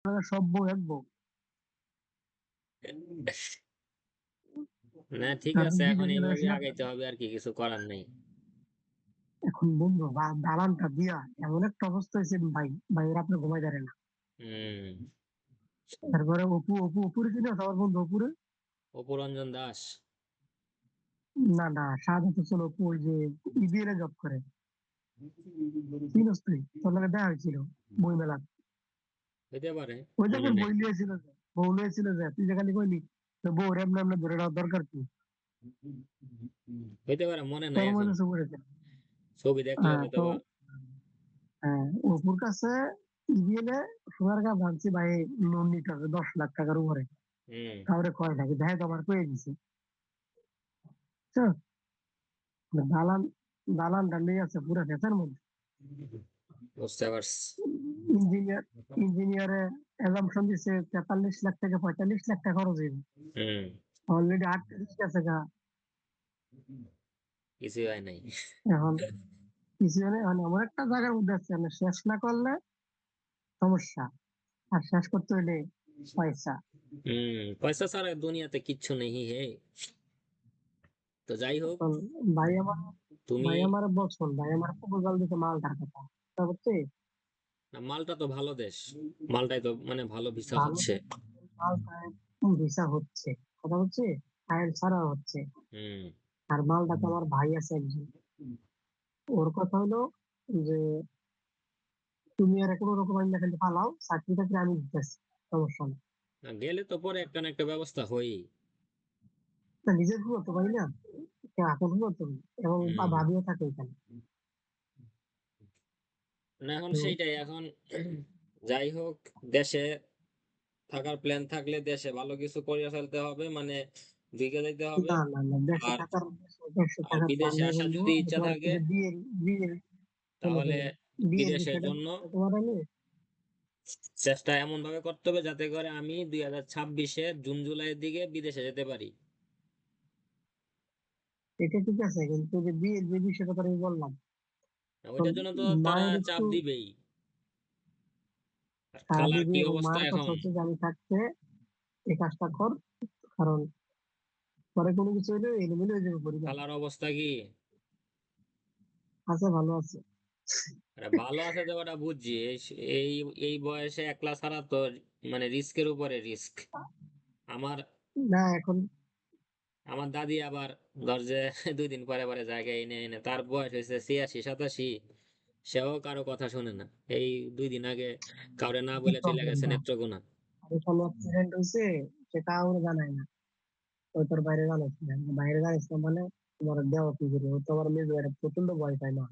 সব বউ এক বউ। না ঠিক তারপর আছে, এখন বিদেশ গেলে এইভাবে সিলেক্ট। আগাইতে হবে, আর কি কিছু করার নেই। এখন বন্ধু দালানটা দিয়া এমন একটা অবস্থা হয়েছে ভাই, ভাইয়ের আপনি ঘুমাই দাঁড়ায় না। হম। তারপরে অপুরে চিনে আমার বন্ধু অপুরে। অপরঞ্জন দাস। না না, শাহাদাত হোসেন অপু, ওই যে ইবিএল এ জব করে। চিনস তুই? তোর লগে দেখা হয়েছিল বই মেলা। হইতে পারে, ওই মনে যখন নেই। বই লিয়েছিল যে, বউ লিয়েছিল যে, তুই যে খালি কইলি তো বউ এমনি এমনি ধরে নেওয়ার দরকার কি? হইতে পারে, মনে নাই তোর এখন। মধ্যে সব করেছে। ছবি দেখলে হয়তো তো বা। অপুর কাছে ইবিএল এ সোনার ভাবছি ভাই, লোন নিতে হবে 10 লাখ টাকার উপরে। হম। কাউরে কয় নাকি দেখে তো আমার কয়ে দিছে। দালান দালানটা নিয়ে আছে পুরো ফেসার মধ্যে। বুঝতে পারছি। ইঞ্জিনিয়ার ইঞ্জিনিয়ারে এজাম্পশন দিছে 43 লাখ থেকে 45 লাখ টাকা খরচ হইবে। হম। অলরেডি 38 গেছে গা। কিছুই হয় নাই। এখন কিছু মানে মানে এমন একটা জায়গার মধ্যে আছে, মানে শেষ না করলে সমস্যা, আর শেষ করতে হইলে পয়সা। পয়সা ছাড়া দুনিয়াতে কিচ্ছু নেই হে। তো যাই হোক। এখন ভাই আমার তুমি। ভাই আমার বলছেন, ভাই আমার প্রপোজাল দিতে মালটার কথা, তা হচ্ছে না, মালটা তো ভালো দেশ। মালটাই তো মানে ভালো ভিসা ভালো হচ্ছে। মালটায় ভিসা হচ্ছে, কথা হচ্ছে ফাইল ছাড়া হচ্ছে। হুম। আর মালটাতে আমার ভাই আছে একজন। ওর কথা হলো যে তুমি আর কোনো রকম আইনা খালি পালাও, চাকরি টাকরি আমি দিতেছি, সমস্যা নেই। না, গেলে তো পরে একটা না একটা ব্যবস্থা হয়ই। না, নিজের গুলো তো ভাই না, এখন গুলো তো, এবং হুম। ভাবিও থাকে এখানে। না, এখন তো সেইটাই এখন। যাই হোক, দেশে থাকার প্ল্যান থাকলে দেশে ভালো কিছু করিয়া ফেলতে হবে, মানে ঢুকে যাইতে হবে। না না না, দেশে আর থাকার দেশে আর থাকার প্ল্যান বিদেশে নেই আসা বন্ধু। যদি আমি ইচ্ছা তোমার থাকে, যে বিয়ের বিয়ের শোনো তাহলে শোনো, বিয়ের বিদেশের বিষয়টা জন্য তোমার আমি, চেষ্টা এমন ভাবে করতে হবে যাতে করে আমি 2026-এ জুন জুলাইয়ের দিকে বিদেশে যেতে পারি। এটা ঠিক আছে, কিন্তু যে বিয়ের যে বিষয়টা তোর আমি বললাম, তো ওইটার জন্য তো তারা মায়ের চাপ একটু দিবেই। আর সাড়া খালার দিবি, কি এবং অবস্থা মায়ের কথা এখন? হচ্ছে যে আমি থাকতে এই কাজটা কর, কারণ পরে কোনো কিছু হইলে এলোমেলো হয়ে যাবে পরিবার। খালার অবস্থা কি? আছে, ভালো আছে। আরে ভালো আছে তো ওটা বুঝছি, এই এই বয়সে একলা ছাড়া তো মানে রিস্কের উপরে রিস্ক। আমার না এখন, আমার দাদি আবার ধর যে 2 দিন পরে পরে জায়গায় এনে এনে, তার বয়স হয়েছে 86 87। সেও কারো কথা শোনে না। এই 2 দিন আগে কাউরে না কি বলে চলে গেছে প্রবলেমটা, নেত্রকোনা। আমি কোনো অ্যাক্সিডেন্ট হয়েছে সেটা আমার জানাই না, ওই তোর বাইরে জানাইছি না, বাইরে জানাইছি না মানে তোমার দেওয়া কি করবে, ও তো আমার মেয়ে একটা প্রচন্ড ভয় পায় না।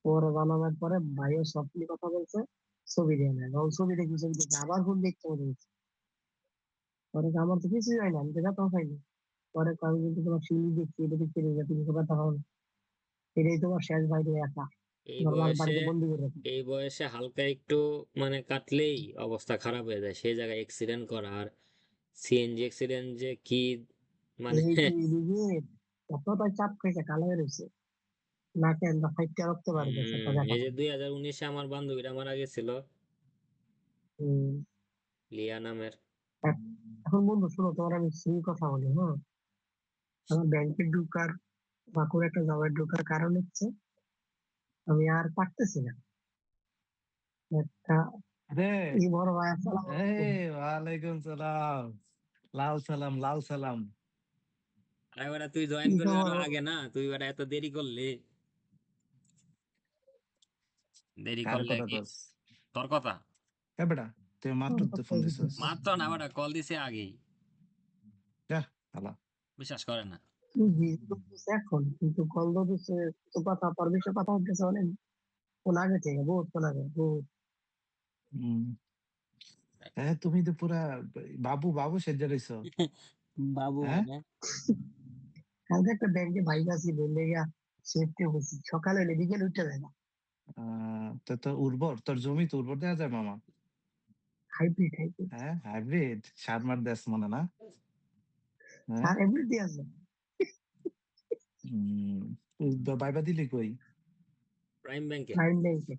ওরা জানানোর পরে ভাইও সবনি কথা বলছে, ছবি দিয়ে নেয়, এবং ছবি দেখি, ছবি দেখি আবার ফোন দেখতে মনে হচ্ছে। পরে তো আমার তো কিছুই হয় না, আমি তো ব্যথা পাইনি। পরে আমি কিন্তু তোমার সিঁড়ি দেখছি, এটা দেখতে দেখি তুমি তো ব্যথা পাও না। এটাই তোমার শেষ বাইরে একা, এই নর্মাল বয়সে বাড়িতে বন্দি করে রাখি। এই বয়সে হালকা একটু মানে কাটলেই অবস্থা খারাপ হয়ে যায়, সেই জায়গায় অ্যাক্সিডেন্ট করা। আর সিএনজি অ্যাক্সিডেন্ট যে কি মানে এই যে এদিকে এতটাই চাপ খাইছে, কালো হয়ে রয়েছে, নাকে আমরা ফাইটটা রাখতে পারে গেছে একটা ব্যথা এই যে পায়। 2019-এ আমার বান্ধবীরা মারা গেছিল, হম। লিয়া নামের। এখন বন্ধু শোনো, তোমার আমি সেই কথা বলি, হ্যাঁ। আমার ব্যাংকে ঢুকার বা কোনো একটা জবের ঢোকার কারণ হচ্ছে আমি আর পারতেছি না। একটা রে এই বড় ভাই, আসসালামু আলাইকুম। ওয়ালাইকুম সালাম। লাল সালাম, লাল সালাম। আরে বেটা, তুই জয়েন কি করবি খবর আরো বলো? আগে না, তুই বেটা এত দেরি করলি। দেরি কার করলে কথা কি? কস? তোর কথা। এ বেটা, তুই মাত্র তো ফোন দিছিস। মাত্র না বেটা, কল দিছে আগেই। যা, হালা। বিশ্বাস করে না। তুই বিজি করতেছিস এখন, কিন্তু কল দিচ্ছে তো কথা, পরমেশ্বর কথা হচ্ছে অনেক কোন আগে থেকে, বহুত কোন আগে, বহুত। হুম। হ্যাঁ, তুমি তো পুরা বাবু বাবু সেজে রইছো। বাবু হ্যাঁ, মানে? কালকে একটা ব্যাংকে ভাইবা ছিল, লেগা সেফটি বসি, সকালে হলে বিকেল উঠে যায় না। তো তোর উর্বর, তোর জমি তো উর্বর দেওয়া যায় মামা। Hybrid hybrid. হ্যাঁ, হাইব্রিড সার মার দেশ মনে না। হ্যাঁ। আর এমনিতে আছে। হম। বাইবা দিলি কই? প্রাইম ব্যাংকে। প্রাইম ব্যাংকে।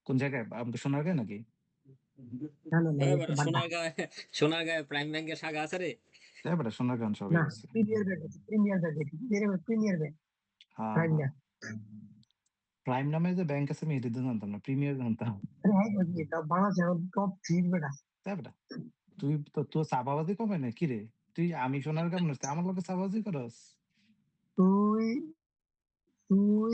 কোন জায়গায়? আমাকে শোনার গে নাকি? না না না ওই এটা বেটা বাড্ডা সোনারগাঁয়ে প্রাইম ব্যাংকের শাখা আছে রে। তাই বেটা সোনারগাঁও সবই না আছে। প্রিমিয়ার ব্যাংক আছে প্রিমিয়ার ব্যাংক হ্যাঁ প্রাইম হ্যাঁ, না প্রাইম নামে যে ব্যাংক আছে আমি এটা তো জানতাম না, প্রিমিয়ার জানতাম। আরে হ্যাঁ এটা বাংলাদেশ এখন টপ 3 বেটা তাই বেটা তুই তো তোর চাপাবাজি কমে না কিরে? তুই আমি সোনারগাঁও মানুষ তুই আমার লোকে চাপাবাজি করস? তুই তুই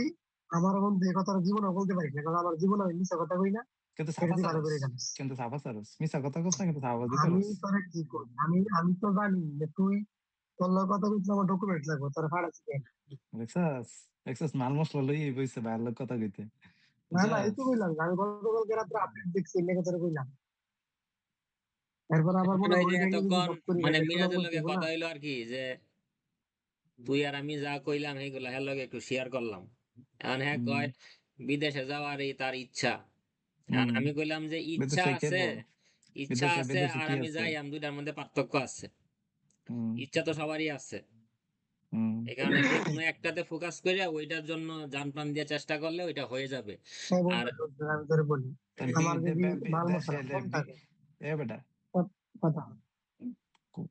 আমার বন্ধু এই কথাটা জীবনে বলতে পারিস না কারণ আমার জীবনে আমি মিথ্যা কথা কই না কিন্তু এটা চাপা তুই ভালো চারস, করে জানিস কিন্তু চাপা চারস, মিছা কথা কস না কিন্তু চাপাবাজি আমি করস। তোরে কি করি আমি তো জানি যে তুই তোর লগে কথা কইতে আমার ডকুমেন্ট লাগবে তোর ফাড়াচ্ছি কেন দেখছস, দেখছস মাল মশলা লই বইছে ভাইয়ের লোক কথা কইতে, না না এই বুঝছস? তো কইলাম আমি গতকালকে রাত্রে আপডেট দেখছি এর লেগে তোরে কইলাম এরপর আবার এখন মনে ওই যে করি ব্যাংকে যদি এতক্ষণ জব করি মানে এটা শোনার মিরাজের পর লগে দিব না কথা হইলো আর কি, যে তুই আর আমি যা কইলাম এইগুলা হ্যার লগে একটু শেয়ার করলাম। এখন হ্যাঁ হুম কয় বিদেশে যাওয়ারই তার ইচ্ছা। এখন হুম আমি কইলাম যে ইচ্ছা বিদেশে আছে, কেরবো, ইচ্ছা বিদেশে আছে বিদেশে আর কি আমি আছে? যাই, আমি দুইটার মধ্যে পার্থক্য আছে। হুম ইচ্ছা তো সবারই আছে, হুম এই কারণে যে কোনো একটাতে ফোকাস করে ওইটার জন্য জান প্রাণ দিয়ে চেষ্টা করলে ওইটা হয়ে যাবে। এই আর বন্ধু শোন, আমি তোরে বলি তা আমার যদি মাল দেশে মশলা কম থাকে এ বেটা কথা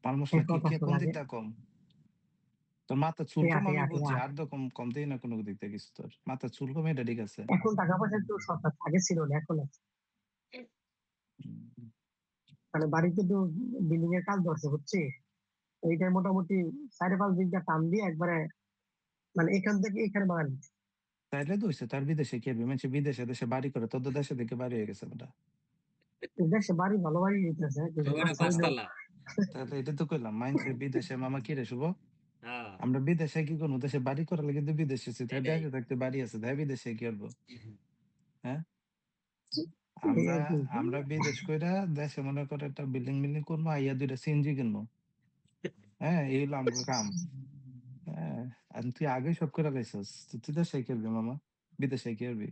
মাল এই মশলা কি কথা কে শোন কোন আগে দিকটা কম? তোর মাথা চুল ঠিক কম আছে আমি ঠিক বুঝছি, আছে আর তো কম কমতেই না কোনো দিক থেকে কিছু, তোর মাথা চুল কম এটা ঠিক আছে। এখন টাকা পয়সা একটু সরকার আগে ছিল না এখন আছে হুম, মানে বাড়িতে তো বিল্ডিং এর কাজ ধরছে হচ্ছে ওইটা মোটামুটি 4.5 বিঘা টান দিয়ে একবারে মানে এখান থেকে এখানে বাগান তাইলে তো হইছে, তার বিদেশে কি হবে? মানে বিদেশে দেশে বাড়ি করে, তোর তো দেশে থেকে বাড়ি হয়ে গেছে বেটা। দেশে বাড়ি ভালো বাড়ি দিতেছে কিন্তু ওটা মাঝে হইলো পাঁচতলা। তাহলে এটা তো কইলাম মাইনছে বিদেশে মামা কি রে শুভ? হ্যাঁ আমরা বিদেশে কি করবো? দেশে বাড়ি করার লাগে কিন্তু বিদেশে আছি, তাই এটাই। দেশে থাকতে বাড়ি আছে, তাই বিদেশে কি করবো? হ্যাঁ, এই আমরা আর কি আমরা বিদেশ কইরা দেশে মনে করে একটা বিল্ডিং বিল্ডিং করবো, আইয়া দুইটা সিএনজি কিনবো। হ্যাঁ, এই হলো আমগো কাম। হ্যাঁ, আর তুই আগে সব করে লাইছস, তুই দেশে কি করবি মামা? বিদেশে কি করবি?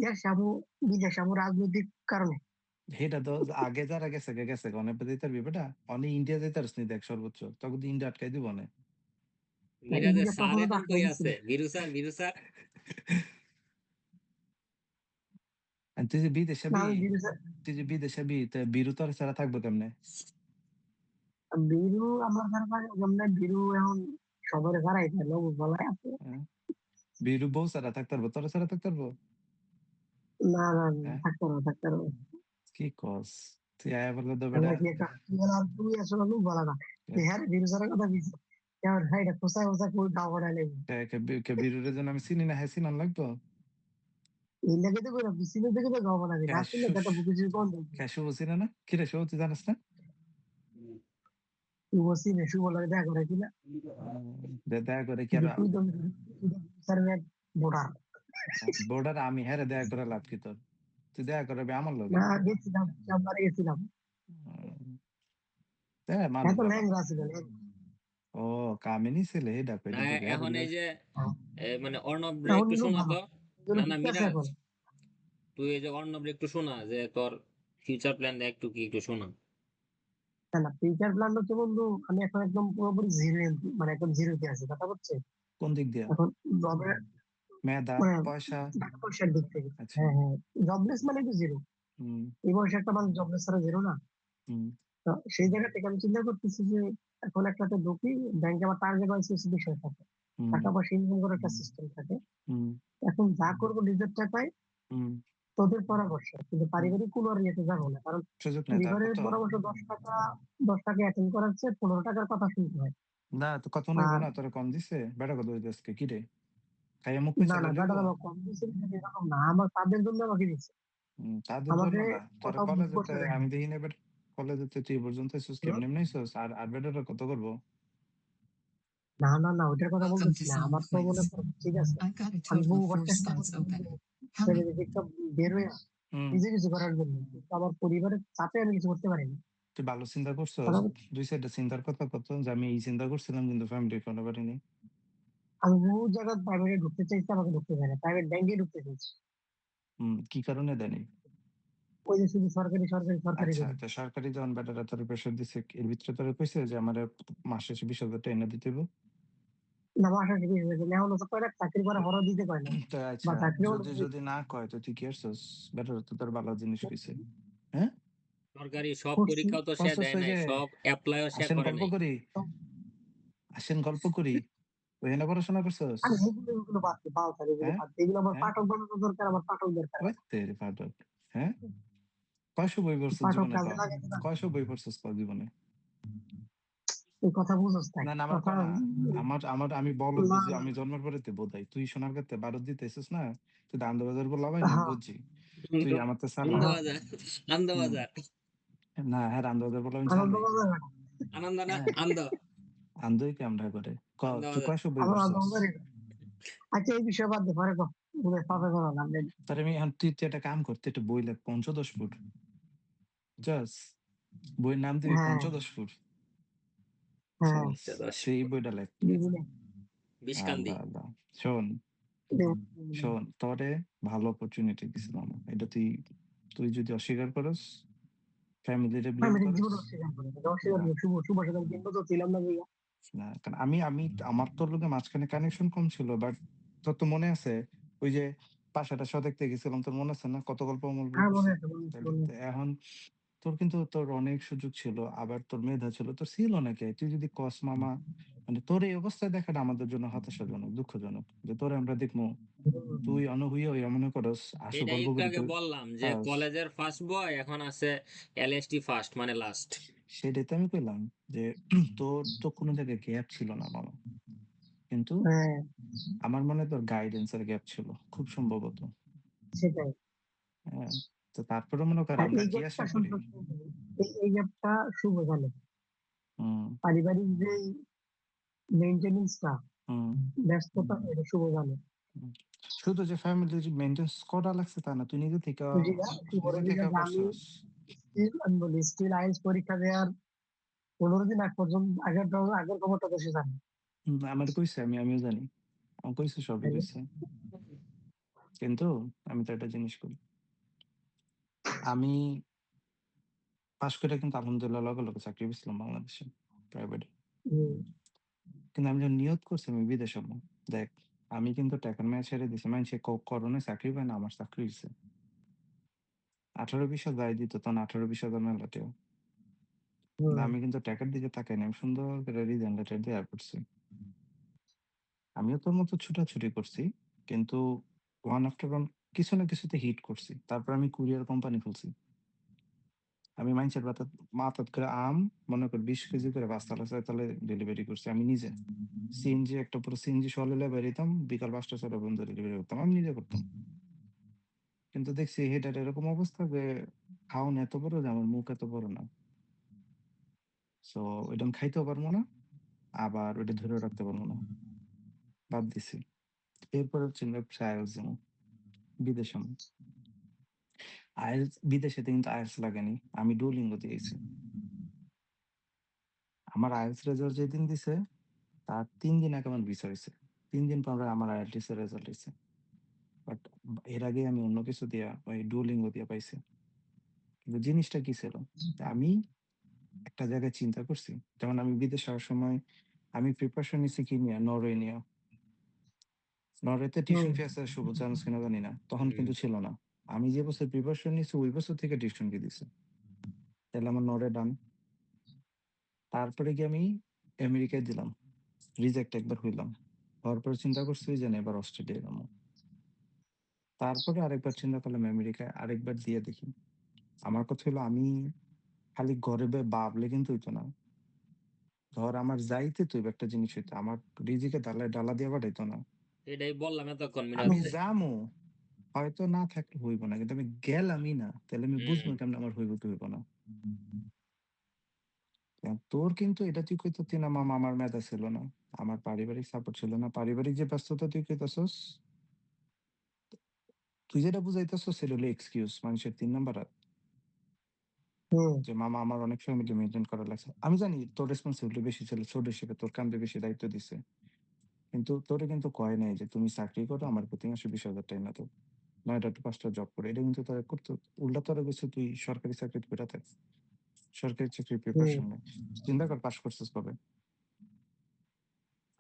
দেশ আমু বিদেশ আমু রাজনৈতিক কারণে সেটা তো আগে যারা গেছে গেছে অনেক যেতে পারবি বেটা, অনেক ইন্ডিয়া যেতে পারস নি দেখ সর্বোচ্চ, তখন তো ইন্ডিয়া আটকাই দিব না। মিরাজের ইন্ডিয়া স্যার তখনও তো এখন আটকাই কই দিচ্ছিল আছে? বিরু স্যার, বিরু স্যার। আর তুই যে বিদেশে না বি, আমি বিদেশে তুই যে বিদেশে বি, তা বিরু তোর ছাড়া থাকবো কেমনে? বিরু আমার কাছে থাকে যেমন বিরু এখন সবারে হারাই ফেললো বলাই আছে হ্যাঁ? বিরু বউ ছাড়া থাকতে পারবো, তোর ছাড়া থাকতে পারবো? না না হ্যাঁ, থাকতে পারবো কি কস? তুই আয়া বলে তো বেটা, আমরা কি একটা কি বলে আর তুই আসলে লোক বলা না তুই হ্যাঁ বিরু স্যারের কথা বলছিস কেমন ভাই এটা কোথায় কোথায় কই খাওয়া পড়া লেগে বিরুরে যেন আমি চিনি না, হ্যাঁ চিনান লাগতো। এই লেগে তো করে বিসিনে থেকে তো খাওয়া পড়া না চিনলে একটা বুকে যদি কোন শুভ চিনে না? কি রে শুভ, তুই জানিস না? তুই বসি না শুভ লাগে দেখা করে কিনা দেখা করে কি আর কিন্তু তুই তো স্যারের ভোটার বোর্ডার আমি, হ্যাঁ রে দেখা করে লাভ কি তোর? তুই দেখা করবি আমার লগে। না গেছিলাম চেম্বারে গেছিলাম মানুষ এত ভালো। ল্যাংরা ছিল ও কামিনী ছেলে, এই ডাক না এটা থেকে হ্যাঁ এখন বলে। এই যে মানে অর্ণব রে এখন একটু লোক শোনা ভালো তো। এগুলো না না বুঝতে আছে মিরাজ, এখন তুই এই যে অর্ণব রে একটু শোনা, যে তোর ফিউচার প্ল্যান একটু কি একটু শোনা। না না ফিউচার প্ল্যান হচ্ছে বন্ধু আমি এখন একদম পুরোপুরি জিরো মানে একদম জিরোতে আছি কথা বলছে কোন দিক দিয়া? এখন জবের মেধা, মানে পয়সা? টাকা পয়সার দিক থেকে আচ্ছা। হ্যাঁ হ্যাঁ জবলেস মানে তো জিরো হুম এই বয়সে একটা মানুষ জবলেস ছাড়া জিরো না হুম তো সেই জায়গা থেকে আমি চিন্তা করতেছি যে এখন একটাতে ঢুকি ব্যাংকে আমার টার্গেট ওয়াইজ কিছু বিষয় থাকে হুম টাকা পয়সা ইনকাম করার একটা সিস্টেম থাকে হুম এখন যা করবো নিজের টাকায় হুম তোদের পরামর্শ কিন্তু হুম। পারিবারিক কোনো আর ইয়েতে যাবো না কারণ সুযোগ নেই তারপর পরিবারের তো। পরামর্শ 10 টাকা অ্যাটেন্ড করার চেয়ে 15 টাকার কথা শুনতে হয় না তো কত নেবো আর না, তোরা কম দিছে বেটা, কত দিচ্ছে কি রে? খাইয়া মুখ না পিছা না লইব। বেটা আমার কম দিচ্ছে এরকম না আমার তাদের জন্য আমাকে দিচ্ছে তাদের জন্য আমাকে না, তোরা কোথাও মুখ কলেজেতে করতে দেয় আমি দেখি না বেটা, কলেজেতে তুই পর্যন্ত এসেছিস না কেমনে এমনি এসেছিস, আর বেটারা কত করবো? না না না ওইটার কথা Welcome বলতেছি to না Zone আমার তো মনে Quiz. করো ঠিক আছে I've got a আমি total বহু of 4 চেষ্টা spots করতেছি open. যে How ছেলে many? দিকটা বের হয়ে হুম। নিজে কিছু করার জন্য কিন্তু আমার পরিবারের চাপে আমি কিছু করতে পারি না তুই ভালো চিন্তা করছস, কারণ দুই সাইডে চিন্তার কথা কত, যে আমি এই চিন্তা করছিলাম কিন্তু ফ্যামিলির কোনো পারিনি। আমি বহু জায়গায় প্রাইভেটে ঢুকতে চাইছি আমাকে ঢুকতে চাই না প্রাইভেট ব্যাংকে ঢুকতে চাইছি কি কারণে দেয়নি? ওই যে শুধু সরকারি সরকারি সরকারি আচ্ছা, করি তো সরকারি যখন বেটারা তোর প্রেশার দিছে, এর ভিতরে তোর কইছে যে আমার মাস শেষে 20,000 টাকা এনে দিতে হইব? না বাসা থেকে এখন তো কয়টা চাকরি করে হরও দিতে পারে না তো বা আচ্ছা, চাকরি যদি না কয় তো তুই কি করছস? বেটার তো তোর ভালো জিনিস কইছে। হ্যাঁ, সরকারি সব করছি। পরীক্ষাও তো সে করছস দেয় ওই নাই, যে সব অ্যাপ্লাইও সে আসেন করে গল্প নাই। করি, আসেন গল্প করি, ওইখানে পড়াশোনা করছস? আমি এগুলো বাদ দিই, বাল ছাড়, এগুলো হ্যাঁ, বাদ দিই। এগুলো আমার হ্যাঁ, পাঠক বানানো দরকার, আমার পাঠক দরকার ওই হয় না। তেরে পাঠক। হ্যাঁ, কয়শো বই পড়ছস পাঠক জীবনে ক? কাজে লাগে না, কয়শো বই পড়ছস ক জীবনে? এই কথা বুঝোস তাই না, না, আমার কথা। না, আমার আমার আমি বলদ না, যে না, আমি জন্মের পরে তে বোধাই তুই সোনার কাছে ভারত দিতে এসেছিস না, তুই তো আন্দাবাজার বলাবাই না, আমি হ্যাঁ, বুঝছি তুই আনন্দ- আমার তো সালা। আনন্দবাজার, হুম, আনন্দবাজার, না হ্যাঁ আন্দাবাজার বলা আমি আনন্দ জানি। বাজার না, আনন্দ না, হ্যাঁ, আনন্দ, আন্দই কেমন করে ক? তুই আনন্দবাজার। কয়শো বই আমার আনন্দ পড়ছস? বাজারই না। আচ্ছা, এই বিষয়ে বাদ দে, পরে কর। ওদের পাবে করা লাগবে। তার আমি এখন তুই একটা কাম করতে, একটা বই লেখ ৫০ ফুট, জাস বইয়ের নাম দিবি হ্যাঁ, ৫০ ফুট, হ্যাঁ, সেই বইটা লেখ। বিভিন্ন বিষকান্দি। আল্লাহ আল্লাহ, শোন শোন, তোরে ভালো অপরচুনিটি দিছিলাম, এটা তুই তুই যদি অস্বীকার করস, ফ্যামিলিরে ব্লেম ফ্যামিলির করস। জীবন অস্বীকার করে, অস্বীকার না, করে শুভ শুভ সাথে কিন্তু তো ছিলাম না ভাইয়া। না, কারণ আমি আমি আমার তোর লোকে মাঝখানে কানেকশন কম ছিল, বাট তোর তো মনে আছে ওই যে পাশাটা দেখতে গেছিলাম, তোর মনে আছে না কত গল্প অমল বই হ্যাঁ, মনে করছি? আছে, মনে আছে, তাহলে মনে তো আছে। এখন তোর কিন্তু তোর অনেক সুযোগ ছিল, আবার তোর মেধা ছিল, তোর ছিল নাকি? তুই যদি কস মামা, মানে তোর এই অবস্থায় দেখাটা আমাদের জন্য হতাশাজনক, দুঃখজনক, যে তোরে আমরা দেখবো তুই অনহূয় হইয়া মনে করস আসো এটা গল্প একটু করি আগে তুই বললাম যে পাস। কলেজের ফার্স্ট বয় এখন আছে এলএসটি ফার্স্ট, মানে লাস্ট। সেটাই তো আমি কইলাম যে তোর তো কোনো জায়গায় গ্যাপ ছিল না মামা, কিন্তু হ্যাঁ, আমার মনে হয় তোর গাইডেন্সের গ্যাপ ছিল খুব সম্ভবত। সেটাই। হ্যাঁ, তো তারপরে মনে কর আর আমরা এই কি গ্যাপটা আশা করি। সম্পর্কে, এই গ্যাপটা শুভ জানে। হুম, পারিবারিক যে মেইনটেনেন্সটা, হুম, ব্যস্ততা, এটা শুভ জানে। হুম। শুধু যে ফ্যামিলি মেনটেন্স করা লাগছে তা না, তুই শুভর নিজে থেকে লিগা যে আমি করছস। আমি বলি, স্টিল আইএলটিএস পরীক্ষা দেওয়ার 15 দিন আগ পর্যন্ত, আগের খবরটা তো সে জানে। আমার কইছে, আমিও জানি, আমার কইছে, সবই তাই না? কইছে, কিন্তু আমি তো একটা জিনিস করি, আমি পাশ করে কিন্তু আলহামদুলিল্লাহ লগে লগে চাকরি পেয়েছিলাম বাংলাদেশে, প্রাইভেটে। হুম, কিন্তু আমি যখন নিয়ত করছি আমি বিদেশ হবো, দেখ আমি কিন্তু টাকার মেয়ে ছেড়ে দিছি, মানুষে করোনায় চাকরি পায় না, আমার চাকরি হয়েছে। 18-20 হাজার যাই দিত তখন, 18-20 হাজার মেলাতেও। কিন্তু হুম, আমি কিন্তু টাকার দিকে তাকাই না, আমি সুন্দর করে রিজাইন লেটার দেয়া করছি। আমিও তোর মতো ছুটাছুটি করছি, কিন্তু ওয়ান আফটার ওয়ান কিছু না কিছুতে হিট করছি, তারপর আমি কুরিয়ার কোম্পানি খুলছি। আমি মানুষের মাথাত করে আম, মনে কর 20 কেজি করে বাস্তালা তাহলে ডেলিভারি করছি আমি নিজে। সিএনজি একটা পুরো সিএনজি সকালে বেরিতাম, বিকাল 5টা 6টা পর্যন্ত ডেলিভারি করতাম, আমি নিজে করতাম। কিন্তু দেখছি হেটার এরকম অবস্থা যে খাওন এত বড় যে আমার মুখ এত বড় না, সো ওইটা আমি খাইতেও পারবো না, আবার ওইটা ধরে রাখতে পারবো না, বাদ দিছি। এরপরে চিন্তা করছি আইএলস যেমন বিদেশে আইএলস, বিদেশে কিন্তু আইএলস লাগেনি, আমি ডুওলিঙ্গো দিয়েছি। আমার আইএলস রেজাল্ট যেদিন দিছে তার 3 দিন আগে আমার ভিসা হয়েছে, 3 দিন পরে আমার আইএলটিএস এর রেজাল্ট হয়েছে। বাট এর আগে আমি অন্য কিছু দিয়া ওই ডুওলিঙ্গো দিয়া পাইছি। কিন্তু জিনিসটা কি ছিল, আমি একটা জায়গায় চিন্তা করছি, যেমন আমি বিদেশ যাওয়ার সময় আমি প্রিপারেশন নিছি কি নিয়ে, নরওয়ে নিয়ে। নরওয়েতে টিউশন হুম, ফি আছে, শুভ জানোস কিনা জানি না, তখন হুম। কিন্তু ছিল না। আমি যে বছর প্রিপারেশন নিছি ওই বছর থেকে টিউশন ফি দিছে, তাহলে আমার নরওয়ে ডান। তারপরে কি আমি আমেরিকায় দিলাম, রিজেক্ট একবার হইলাম, হওয়ার পরে চিন্তা করছি যে না এবার অস্ট্রেলিয়া যাবো। তারপরে আরেকবার চিন্তা করলাম আমেরিকায় আরেকবার দিয়ে দেখি। আমার কথা হলো আমি খালি ঘরে ভাবলে কিন্তু হইতো না, ধর আমার যাইতে তো একটা জিনিস হইতো, আমার রিজিকে ডালা দিয়ে পাঠাইতো না। এটাই বললাম এতক্ষণ আমি মিনাতে। যামু, হয়তো না থাকলে হইব না, কিন্তু আমি গেলামই না, তাহলে আমি হুম। বুঝবো কেমন আমার হইব কি হইব না। তোর কিন্তু এটা তুই কইতে না মামা আমার মেধা ছিল না, আমার পারিবারিক সাপোর্ট ছিল না, পারিবারিক যে ব্যস্ততা তুই কইতাছস, তুই যেটা বুঝাইতেছস সেটা হলো এক্সকিউজ, মানুষের 3 নাম্বার হাত। হুম, যে মামা আমার অনেক ফ্যামিলি মেনটেন করা লাগছে, আমি জানি তোর রেসপন্সিবিলিটি বেশি ছিল, ছোট হিসেবে তোর কান্দে বেশি দায়িত্ব দিছে, কিন্তু তোরে কিন্তু কয় নাই যে তুমি চাকরি করো আমার প্রতি মাসে 20,000 টাকা না তো 9টা to 5টা জব করে, এটা কিন্তু তোরা করতে। উল্টা তোরা গেছে তুই সরকারি চাকরি করে থাক, সরকারি চাকরি হুম, প্রিপারেশন নেই। চিন্তা কর পাস করছিস কবে?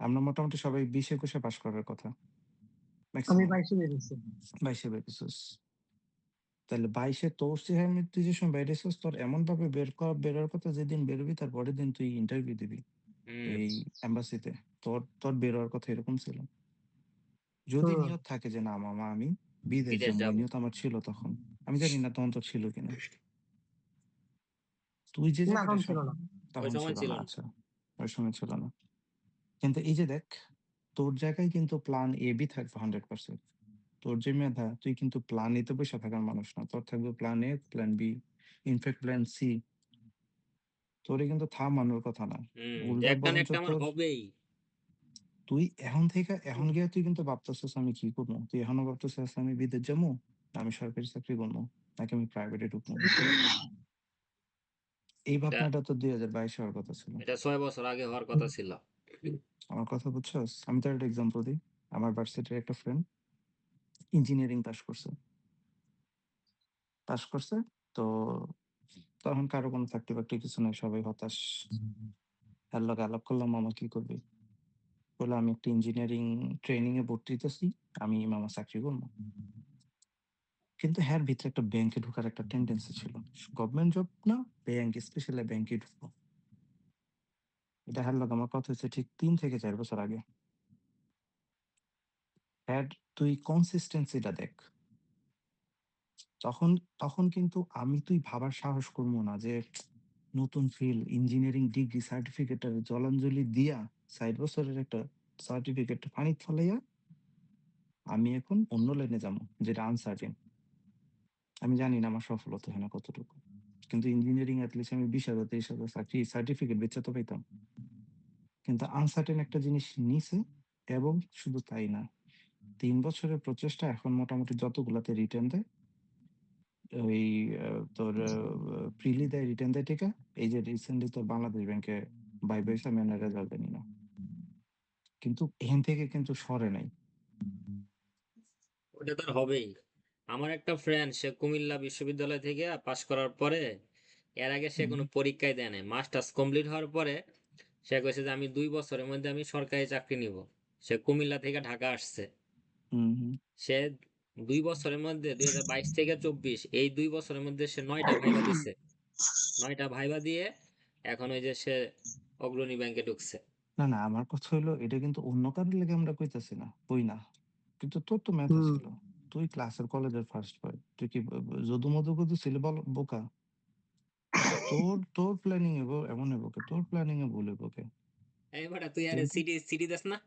আমরা মোটামুটি সবাই 20-21 পাস করার কথা আমি ম্যাক্সিমাম 22 বেরিয়েছি। 22 বেরিয়েছিস। তাহলে 22 তোর চেহারা তুই যে সময় বেরিয়েছিস তোর এমন ভাবে বেরোর কথা, যেদিন বেরোবি তার পরের দিন তুই ইন্টারভিউ দিবি হুম এই এম্বাসিতে, তোর বেরোয়ার কথা এরকম ছিল। যদি হুম। নিয়ত থাকে যে না মামা আমি বিদেশ বিদেশ যাবো, এই যাব নিয়ত আমার ছিল তখন। আমি জানি না তখন তোর ছিল কিনা। তুই যে না, জায়গাটা তখন ছিল না। ওই তখন সময় ছিল ছিল না, না। আচ্ছা ওই সময় ছিল না। কিন্তু এই যে দেখ, তোর জায়গায় কিন্তু প্ল্যান এ বি থাকবে 100%। তোর যে মেধা, তুই কিন্তু প্ল্যান এতে বসে থাকার মানুষ না, তোর থাকবে plan A, plan B, in fact plan C. তোরে কিন্তু থামানোর কথা না, উল্টা একটা না বরঞ্চ একটা আমার তোর, হবেই। তুই এখন গিয়ে তুই কিন্তু ভাবতেছিস আমি কি করবো, তুই এখনো ভাবতেছিস আমি বিদেশ যাবো, আমি সরকারি চাকরি করবো, নাকি আমি প্রাইভেটে ঢুকবো। এই এটা ভাবনাটা তো 2022 হওয়ার কথা ছিল। এটা 6 বছর আগে হওয়ার কথা ছিল। আমার কথা বুঝছস? আমি তোর একটা এক্সাম্পল দিই। আমার ভার্সিটির একটা ফ্রেন্ড ইঞ্জিনিয়ারিং পাশ করছে। তো তখন কারো কোনো চাকরি বাকরি কিছু নাই, সবাই হতাশ। এর লগে আলাপ করলাম, মামা কি করবি? বললো আমি একটা ইঞ্জিনিয়ারিং ট্রেনিং এ ভর্তি হইতেছি, আমি মামা চাকরি করবো। কিন্তু হ্যার ভিতরে একটা ব্যাংকে ঢোকার একটা টেন্ডেন্সি ছিল, গভর্নমেন্ট জব না, ব্যাংক, স্পেশালি ব্যাংকে ঢুকবো। এটা হ্যার লগে আমার কথা হচ্ছে ঠিক 3 থেকে 4 বছর আগে। হ্যার, তুই কনসিস্টেন্সিটা দেখ। তখন তখন কিন্তু তুই ভাবার সাহস করবো না যে নতুন ফিল্ড, ইঞ্জিনিয়ারিং ডিগ্রি সার্টিফিকেটের জলাঞ্জলি দিয়া 4 বছরের একটা সার্টিফিকেট পানি ফলাইয়া আমি এখন অন্য লাইনে যাবো, যেটা আনসার্টেন। আমি জানি না আমার সফলতা হয় না কতটুকু, কিন্তু ইঞ্জিনিয়ারিং অ্যাটলিস্ট আমি 20,000-23,000 চাকরি সার্টিফিকেট বেচে তো পাইতাম। কিন্তু আনসার্টেন একটা জিনিস নিছে, এবং শুধু তাই না, 3 বছরের প্রচেষ্টা এখন মোটামুটি যতগুলাতে রিটার্ন দেয়, ওই তোর প্রিলি দেয়, রিটার্ন দেয়, ঠিক আছে। এই যে রিসেন্টলি তোর বাংলাদেশ ব্যাংকে ভাইবা হইছে, আমি রেজাল্ট জানি না, কিন্তু এখান থেকে কিন্তু সরে নাই। ওটা তো আর হবেই। আমার একটা ফ্রেন্ড, সে কুমিল্লা বিশ্ববিদ্যালয় থেকে পাশ করার পরে, এর আগে সে হুম কোনো পরীক্ষায় দেয় নাই, মাস্টার্স কমপ্লিট হওয়ার পরে সে কইছে যে আমি 2 বছরের মধ্যে আমি সরকারি চাকরি নিব। সে কুমিল্লা থেকে ঢাকা আসছে। হুম হুম। সে 2 বছরের মধ্যে 2022 থেকে 2024 এই 2 বছরের মধ্যে সে 9টা ভাইবা দিছে। 9টা ভাইবা দিয়ে এখন ওই যে সে অগ্রণী ব্যাংকে ঢুকছে। না না, আমার কথা হইলো এটা কিন্তু অন্য কারোর লেগে আমরা কইতাছি না, কই না। কিন্তু তোর তো মেধা হুম। ছিল, তুই ক্লাসের কলেজের ফার্স্ট বয়, তুই কি যদু মধু কদু ছিলি বল বোকা? তোর তোর প্ল্যানিং এ এমন হইব কে, তোর প্ল্যানিং এ ভুল হইব কে? এই বেটা তুই আরে কিন্তু সিটি সিটি দেস না?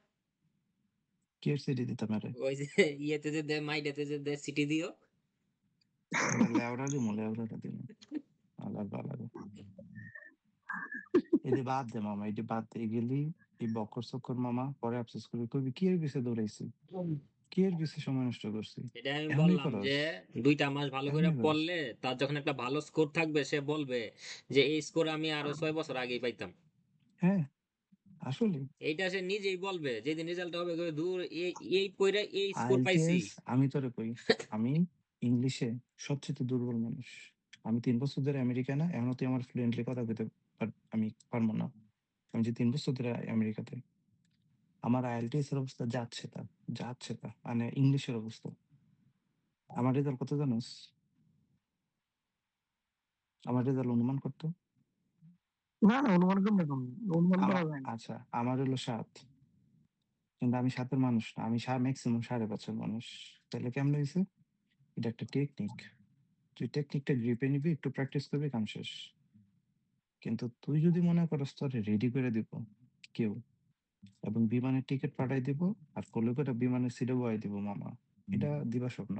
কি এর সিটি দিতাম আরে? ওই যে ইয়েতে যে দে, মাইডেতে যে দে, সিটি দিও। এটা লেওড়া দিমু, লেওড়াটা দিমু। আলাদা আলাদা। এটি বাদ দে মামা, এটি বাদ দে, এগুলি এই বকর চক্কর মামা পরে আফসোস করবি, কবি কি এর পিছে দৌড়াইছি, কি এর পিছে সময় নষ্ট করছি। এটা আমি এখনই বললাম করস, যে 2টা মাস ভালো করে এখনই করস। পড়লে তার যখন একটা ভালো স্কোর থাকবে সে বলবে যে এই স্কোর আমি আরো 6 বছর আগেই পাইতাম। হ্যাঁ, আসলে এইটা সে নিজেই বলবে যেদিন রেজাল্ট হবে, কবে, দূর এই এই পইরা এই স্কোর পাইছি। আইএলটিএস, আমি তোরে কই, আমি ইংলিশে সবচেয়ে দুর্বল মানুষ। আমি 3 বছর ধরে আমেরিকা না, এখনো তুই আমার ফ্লুয়েন্টলি কথা কইতে আমি পারবো না। আমি যে 3 বছর ধরে আমেরিকাতে, আমার আইএলটিএস এর অবস্থা যাচ্ছে তা মানে ইংলিশের অবস্থা। আমার রেজাল্ট কত জানোস? আমার রেজাল্ট অনুমান করতো, না না, অনুমান করলে কম, অনুমান করা আমার, যায় না। আচ্ছা আমার হলো 7, কিন্তু আমি 7-এর মানুষ না, আমি ম্যাক্সিমাম 5.5-এর মানুষ। তাহলে কেমন হয়েছে? এটা একটা টেকনিক, তুই টেকনিকটা গ্রিপে নিবি, একটু প্র্যাকটিস করবি, কাম শেষ। কিন্তু তুই যদি মনে করস তোরে রেডি করে দিব কেউ, এবং বিমানের টিকিট পাঠাই দিব, আর কোলে করে বিমানের সিটে বয়াই দিব মামা, এটা দিবা স্বপ্ন,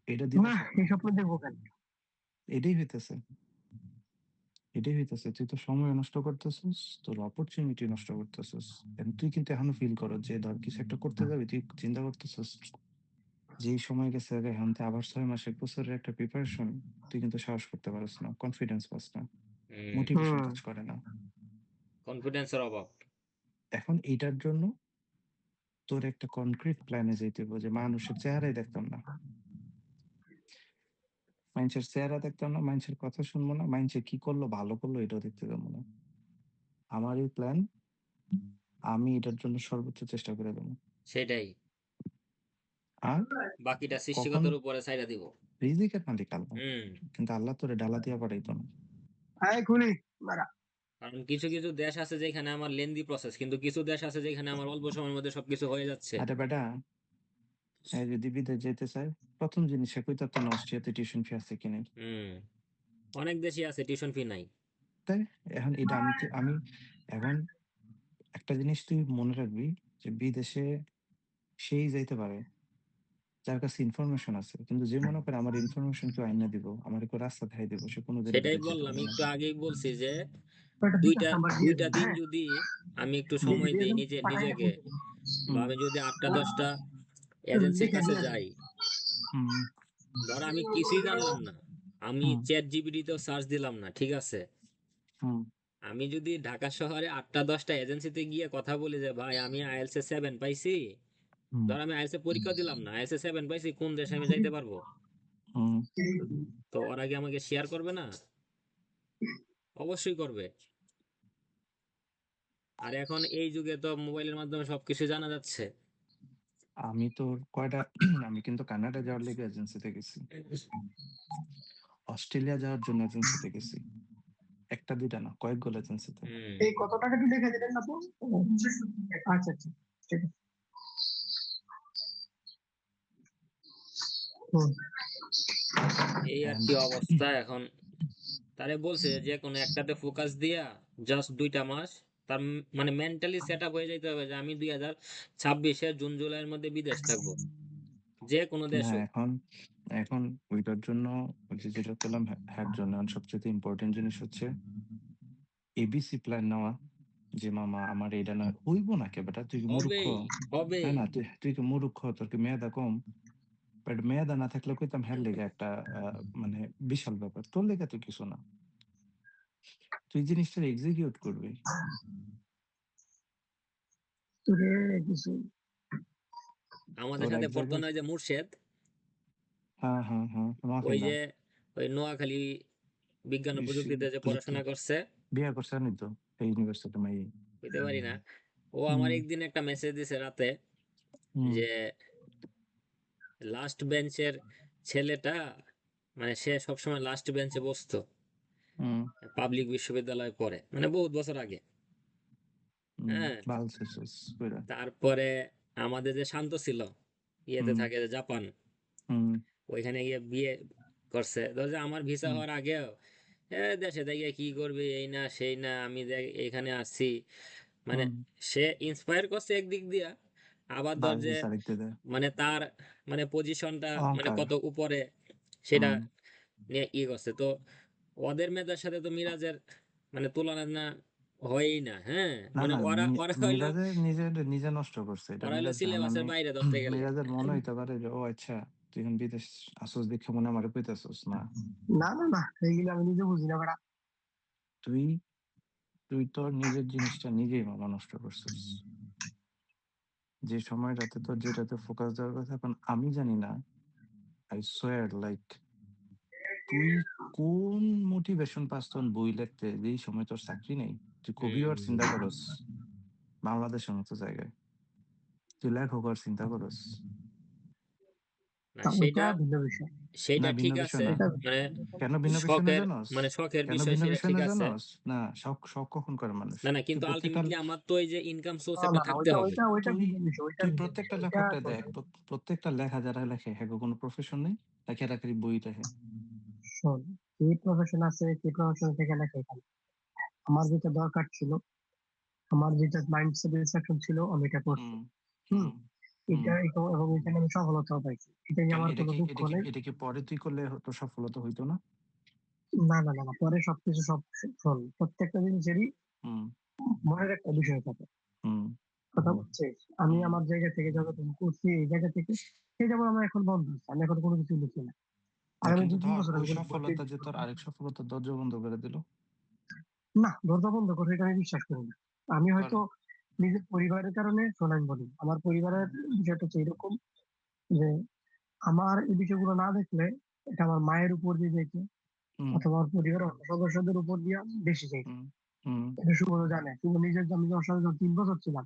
এটা দিবা না, স্বপ্ন। এই স্বপ্ন দেখবো কেন? এটাই হইতেছে, তুই তো সময় নষ্ট করতেছিস, তোর অপরচুনিটি নষ্ট করতেছিস। তুই কিন্তু এখনো ফিল করো যে ধর কিছু একটা করতে যাবি, তুই চিন্তা করতেছিস যেই সময় গেছে আগে, এখন তো আবার 6 মাস 1 বছরের একটা প্রিপারেশন, তুই কিন্তু সাহস করতে পারিস না, কনফিডেন্স পাস না, মোটিভেশন হুম। কাজ করে না। কনফিডেন্সের অভাব। এখন এইটার জন্য তোর একটা কনক্রিট প্ল্যানে যেতে হবে, যে মানুষের চেহারাই দেখতাম না, মানুষের চেহারা দেখতাম না, মানুষের কথা শুনবো না, মানুষে কি করলো ভালো করলো এটাও দেখতে যাবো না। আমার এই প্ল্যান আমি এটার জন্য সর্বোচ্চ চেষ্টা করে দেবো। সেটাই, আর বাকিটা কখন সৃষ্টিকর্তার উপরে ছাইড়া দিব। রিজিকের মালিক আল্লাহ, হুম কিন্তু আল্লাহ তোরে ডালা দিয়া পাঠাইতো না। খুলি মারা। কারণ কিছু কিছু দেশ আছে যেখানে আমার লেন্দি প্রসেস, কিন্তু কিছু দেশ আছে যেখানে আমার অল্প সময়ের মধ্যে সবকিছু হয়ে যাচ্ছে। আরে বেটা, যদি বিদেশ যেতে চায়, প্রথম জিনিস সে কইতাতো না অস্ট্রিয়াতে টিউশন ফি আছে কি নাই। হুম অনেক দেশই আছে টিউশন ফি নাই। তাই এখন এটা আমি এখন একটা জিনিস তুই মনে রাখবি, যে বিদেশে সেই যাইতে পারে যার কাছে ইনফরমেশন আছে, কিন্তু যে মনে করে আমার ইনফরমেশন কেউ আইনা দিব, আমার কেউ রাস্তা দেখাই দিব, সে কোনোদিনই সেটাই বিদেশ যেতে বললাম, পারবে না। একটু আগেই বলছি যে ওটা বিকাশ দুইটা নাম্বার দিয়ে দুইটা দেন, দিন হ্যাঁ যদি আমি একটু দিয়ে সময় দিয়ে দিই দেন, পাঠাই নিজেকে, বা হুম আমি যদি 8টা 10টা এজেন্সির লিখে কাছে দিয়ে দেন। যাই, হুম ধর আমি কিছুই জানলাম না, আমি হুম চ্যাট জিপিটিতেও সার্চ দিলাম না, ঠিক আছে, হুম আমি যদি ঢাকা শহরে 8টা 10টা এজেন্সিতে গিয়ে কথা বলি যে ভাই আমি আইএলস এ 7 পাইছি, হুম ধর আমি আইএলস এ পরীক্ষা দিলাম না, আইএলস এ 7 পাইছি, কোন দেশে আমি যাইতে পারবো? হুম তো ওরা কি আমাকে শেয়ার করবে না? অবশ্যই করবে। আর এখন এই যুগে তো মোবাইলের মাধ্যমে সবকিছু জানা যাচ্ছে। আমি তো কয়টা আমি কিন্তু কানাডা যাওয়ার লেগে এজেন্সিতে গেছি, অস্ট্রেলিয়া যাওয়ার জন্য এজেন্সিতে গেছি, একটা দুইটা না, কয়েকগুলো এজেন্সিতে। হুম এই কত টাকা একটু লিখে দিলেন না তো? আচ্ছা আচ্ছা, ঠিক আছে। হুম। এই আর And কি অবস্থা এখন। তারে বলছে যে কোনো একটাতে ফোকাস দিয়া জাস্ট 2টা মাস, তার মানে মেন্টালি সেট আপ হয়ে যাইতে হবে যে আমি 2026-এ জুন জুলাইয়ের মধ্যে বিদেশ থাকবো, যে কোনো দেশ না, হোক। এখন এখন ওইটার জন্য ওই যে যেটা পেলাম, হ্যার জন্য সবচেয়ে ইম্পর্টেন্ট জিনিস হচ্ছে এবিসি প্ল্যান নেওয়া। যে মামা আমার এটা না হইব না, কে বেটা তুই কি মূর্খ? হবেই, হ্যাঁ হবেই। না, তুই কি মূর্খ, তোর কি মেয়াদা কম? বাট মেয়াদা না থাকলে কইতাম হ্যার লেগে একটা মানে বিশাল ব্যাপার, তোর লেগে তো কিছু না, তুই জিনিসটা এক্সিকিউট করবি। তোরে কিছু আমাদের তোর সাথে এক পড়তো জায়গায়, না ওই যে মুর্শেদ, হ্যাঁ হ্যাঁ হ্যাঁ, ওই নোয়াখালীরা যে ওই নোয়াখালী বিজ্ঞান ও প্রযুক্তিতে যে পড়াশোনা করছে, বিয়া করছে নি তো এই ইউনিভার্সিটি মাই। হইতে পারি না, ও আমার হুম একদিন একটা মেসেজ দিছে রাতে হুম যে লাস্ট বেঞ্চের ছেলেটা, মানে সে সবসময় লাস্ট বেঞ্চে বসতো, হুম পাবলিক বিশ্ববিদ্যালয়ে পড়ে, মানে বহুত বছর আগে। হুম হ্যাঁ, ভাল শেষ কইরা। তারপরে আমাদের যে শান্ত ছিল, ইয়েতে হুম থাকে যে জাপান, হুম ওইখানে গিয়ে বিয়ে করছে। ধর যে আমার ভিসা হুম হওয়ার আগেও দেশে থেকে কি করবি, এই না সেই না, আমি দেখ এখানে আসছি, মানে হুম সে ইন্সপায়ার করছে একদিক দিয়া, আবার ধর বাস যে দিছে আরেক দিকে মানে তার মানে পজিশনটা মানে অহংকার। কত উপরে সেটা হুম নিয়ে ই করছে। তো ওদের মেধার সাথে তো মিরাজের মানে তুলনা না হয়ই না। হ্যাঁ, না মানে না, ওরা ওরা হইলো মিরাজে নিজে নষ্ট করছে, এটা ওরা হইলো মিরাজ জানে সিলেবাসের আমি। বাইরে ধরতে গেলে। মিরাজের মনে হইতে পারে যে ও আচ্ছা, তুই এখন বিদেশ আসস দেখে মনে আমার কইতাছস না। না না না, এইগুলো আমি নিজে বুঝি না বেটা। তুই তুই তোর নিজের জিনিসটা নিজেই মামা নষ্ট করছিস। যে সময়টাতে তোর যেটাতে ফোকাস দেওয়ার কথা, এখন আমি জানি না, আই সোয়ার লাইক, তুই কোন মোটিভেশন পাস তোর বই লিখতে, যেই সময় তোর চাকরি নেই? তুই কবি হওয়ার চিন্তা হম করস বাংলাদেশের মতো জায়গায়? তুই লেখক হওয়ার চিন্তা করস? না, তা ওইটা সেটা ভিন্ন বিষয়। সেটা না, ভিন্ন ঠিক বিষয় আছে, না। এটা মানে কেন ভিন্ন বিষয় না শখের, জানোস? মানে শখের কেন বিষয় ভিন্ন সেটা বিষয় ঠিক না আছে। জানোস? না, শখ শখ কখন করে মানুষ? না না, তুই কিন্তু প্রত্যেকটা আলটিমেটলি আমার তো এই যে ইনকাম সোর্স না একটা না, থাকতে ওইটা হবে। ওইটা ওইটা তুই ভিন্ন বিষয়, ওইটা তুই ভিন্ন প্রত্যেকটা বিষয়, ওইটা লেখকটা দেখ, শোন। প্রত্যেকটা লেখা যারা লেখে হ্যাঁ কোনো প্রফেশন নেই, লেখে রাখি বই লেখে। শোন, কি প্রফেশন আছে, কি প্রফেশন থেকে না সেখানে আমার যেটা দরকার ছিল, আমার যেটা মাইন্ড স্যাটিসফ্যাকশন ছিল, আমি এটা করছি। হুম হুম। হুম হুম এটা এবং এখানে আমি সফলতাও পাইছি, এটা নিয়ে কেন আমার এটা কোনো কি দুঃখ এটা কি নেই। এটা কি পরে তুই করলে হতো সফলতা হইতো না? না না না না, পরে সবকিছু সব শোন, প্রত্যেকটা জিনিসেরই হুম মনের একটা বিষয় থাকে। হুম কথা বলছিস, আমি হুম আমার জায়গা থেকে যতটুকু করছি এই জায়গা থেকে, সেই যেমন আমার এখন বন্ধ আছে, আমি এখন কোনো কিছু লিখি না। না, আগামী কিন্তু 2-3 বছর ওই আমি কোনো বই সফলতা যে লিখবো তোর না। আরেক সফলতার দরজা বন্ধ করে দিল। না, দরজা বন্ধ করে এটা আমি বিশ্বাস করি না। আমি হয়তো করে। নিজের পরিবারের কারণে, শোনাই বলি, আমার পরিবারের বিষয়টা হচ্ছে এরকম যে আমার এই বিষয়গুলো না দেখলে এটা আমার মায়ের উপর দিয়ে দেখে, হুম অথবা আমার পরিবারের অন্য সদস্যদের উপর দিয়ে বেশি যাইতো। হুম হুম এটা শুভ জানে। শুভ নিজের আমি ওর সাথে যখন 3 বছর ছিলাম,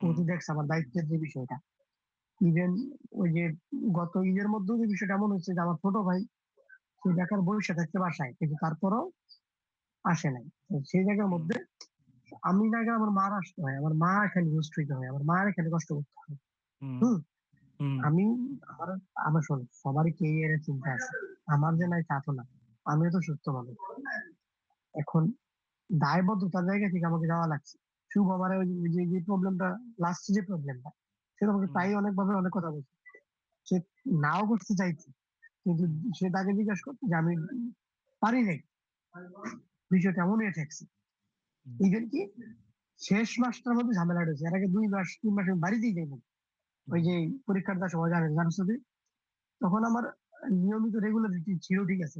ও হুম তো দেখছে আমার দায়িত্বের যে বিষয়টা। ইভেন ওই যে গত ঈদের মধ্যেও যে বিষয়টা এমন হচ্ছে যে আমার ছোট ভাই সে ঢাকার বসে থাকতে বাসায়, কিন্তু তারপরেও আসে নাই। তো সেই জায়গার হুম মধ্যে আমি না গেলে আমার মার আসতে হয়, আমার মা এখানে রুষ্ট হইতে হয়, আমার মার এখানে কষ্ট করতে হয়। হুম হম হুম আমি আমার আমার শোন, সবারই কেরিয়ারের চিন্তা আছে, আমার যে নাই তা তো না। আমিও তো সুস্থ মানুষ। এখন দায়বদ্ধতার জায়গা থেকে আমাকে যাওয়া লাগছে। শুভ আমার ওই যে প্রবলেমটা, লাস্ট যে প্রবলেমটা, সেটা আমাকে হুম প্রায় অনেক ভাবে অনেক কথা বলছে। সে নাও করতে চাইছে, কিন্তু হুম সে তাকে জিজ্ঞাসা করতো যে আমি পারি নাই। বিষয়টা এমনই ঠেকছে। হুম ইভেন কি শেষ মাসটার মধ্যে ঝামেলা হয়েছে, এর আগে 2 মাস 3 মাস আমি বাড়িতেই যাই না। ওই হুম যে পরীক্ষার দেওয়ার সময় যাবেন জানো সাথে, তখন আমার নিয়মিত রেগুলারিটি ছিল, ঠিক আছে,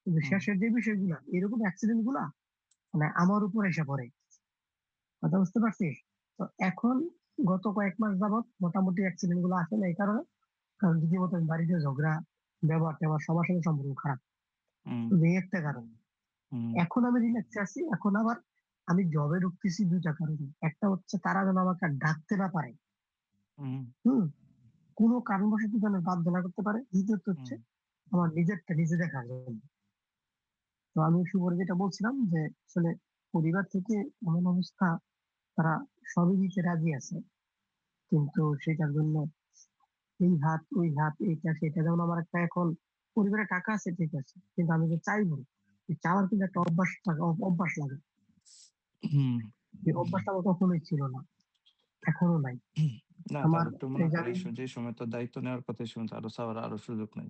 কিন্তু হুম শেষের যে বিষয়গুলা এরকম অ্যাক্সিডেন্ট গুলা মানে আমার উপর এসে পড়ে। কথা বুঝতে পারছিস? তো এখন গত কয়েক মাস যাবত মোটামুটি অ্যাক্সিডেন্ট গুলো আসে না এই কারণে, কারণ রীতিমতো আমি বাড়িতে ঝগড়া, ব্যবহার ট্যাবহার সবার সাথে সম্পর্ক খারাপ। হুম শুধু এই একটা কারণ। হুম এখন আমি রিল্যাক্সে আছি। এখন আবার আমি জবে ঢুকতেছি 2টা কারণে। একটা হচ্ছে তারা যেন আমাকে আর ডাকতে না পারে। হুম হম কোনো কারণবশত যেন বাধ্য না করতে পারে। দ্বিতীয়ত হুম হচ্ছে আমার নিজেরটা নিজে দেখার জন্য। তো আমি শুভরে যেটা বলছিলাম যে আসলে পরিবার থেকে এমন অবস্থা, তারা সবই দিতে রাজি আছে, কিন্তু সেটার জন্য এই হাত ওই হাত এইটা সেটা, যেমন আমার একটা এখন পরিবারে টাকা আছে ঠিক আছে, কিন্তু আমি যে চাইবো, এই চাওয়ার কিন্তু একটা অভ্যাস থাকে, অভ্যাস লাগে। হুম এই অভ্যাসটা আমার কখনোই ছিল না, এখনো নাই। না আমার তাহলে তো মনে এই যে করি আমি যে সময় তো দায়িত্ব নেওয়ার কথা, এই সময় তো আরো চাওয়ার আরো সুযোগ নাই,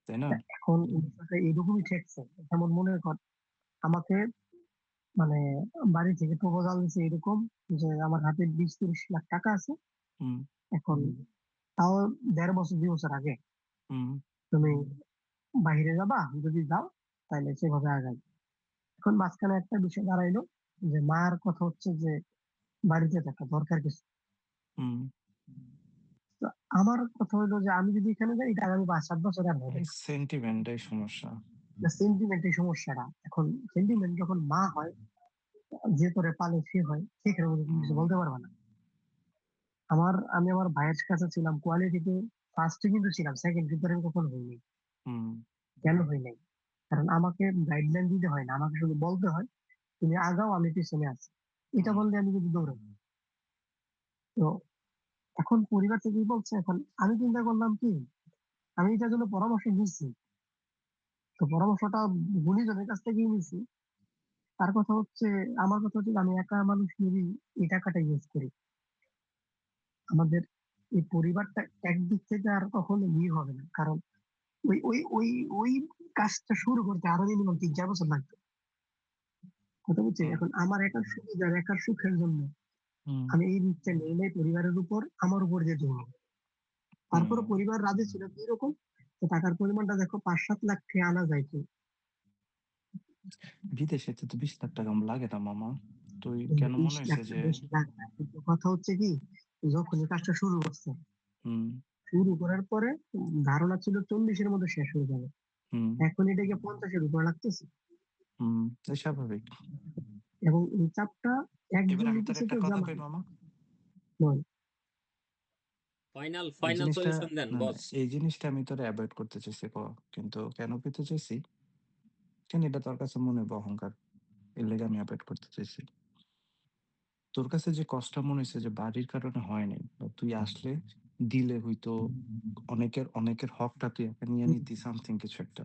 তাই না? এখন এই বিষয়টা এইরকমই ঠেকছে। যেমন মনে কর আমাকে মানে বাড়ি থেকে প্রপোজাল দিচ্ছে এরকম যে আমার হাতে 20-30 লাখ টাকা আছে হুম এখন, তাও 1.5 বছর 2 বছর আগে। হুম তুমি বাইরে যাবা, যদি যাও তাহলে সেভাবে আগাই। এখন মাঝখানে একটা বিষয় দাঁড়াইলো যে মার কথা হচ্ছে যে বাড়িতে থাকা দরকার কিছু। হুম তো আমার কথা হলো যে আমি যদি এখানে যাই, এটা আগামী 5-7 বছর আর হবে এই সেন্টিমেন্টাই সমস্যা। না। সেন্টিমেন্ট এই সমস্যাটা। এখন সেন্টিমেন্ট যখন মা হয়, যে তোরে পালে সে হয়, সেখানে কোনো কিছু হুম বলতে পারবে না। আমি আমার ভাইয়ের কাছে ছিলাম কোয়ালিটিতে ফার্স্টে, কিন্তু ছিলাম, সেকেন্ড কিন্তু আমি কখনো হইনি। হুম কেন হই নাই? কারণ আমাকে গাইডলাইন দিতে হয় না, আমাকে শুধু বলতে হয় তুমি আগাও, আমি পিছনে আছি। এটা হুম বললে আমি যদি দৌড়াই। তো এখন পরিবার থেকেই বলছে, এখন আমি চিন্তা করলাম কি, আমি এটার জন্য পরামর্শ নিচ্ছি। তো পরামর্শটা গুণীজনের কাছ থেকেই নিচ্ছি। তার কথা হচ্ছে, আমার কথা হচ্ছে যে আমি একা মানুষ যদি এই টাকাটা ইউজ করি, আমাদের এই পরিবারটা একদিক থেকে আর কখনো ইয়ে হবে না। কারণ ওই ওই ওই ওই কাজটা শুরু করতে আরো মিনিমাম 3-4 বছর লাগবে। কথা বুঝছি? হুম এখন আমার একার সুবিধার একার সুখের জন্য হুম আমি এই রিস্কটা নিয়ে নেই পরিবারের উপর, আমার উপর দিয়ে ধরবো। হুম তারপরে পরিবার রাজি ছিল কি রকম, তো টাকার পরিমাণটা দেখো 5-7 লাখ থেকে আনা যায় কি। বিদেশে তো 20 লাখ টাকা লাগে না মামা, তুই কিন্তু কেন বিশ মনে হয়েছে লাখটা যে? বেশি লাগে না। কিন্তু কথা হচ্ছে কি, যখন এই কাজটা শুরু করছে, হুম শুরু করার পরে ধারণা ছিল 40-এর মধ্যে শেষ হয়ে যাবে। হুম এখন এটাকে 50-এর উপর লাগতেছে। হুম এই স্বাভাবিক। এবং এই চাপটা এবার একজন আমি তোর নিতেছে একটা কেউ কথা কই জামাই মামা, নয়। ফাইনাল এই ফাইনাল জিনিসটা, সলিউশন দেন না না, বস। এই জিনিসটা আমি তোরে অ্যাভয়েড করতে চাইছি কিন্তু কেন পেতে চাইছি, কেন এটা তোর কাছে মনে হবে অহংকার, এর লেগে আমি অ্যাভয়েড করতে চাইছি। তোর কাছে যে কষ্টটা মনে হয়েছে যে বাড়ির কারণে হয় নাই, বা তুই আসলে দিলে হয়তো অনেকের অনেকের হকটা তুই একা নিয়ে নিতি, সামথিং কিছু একটা।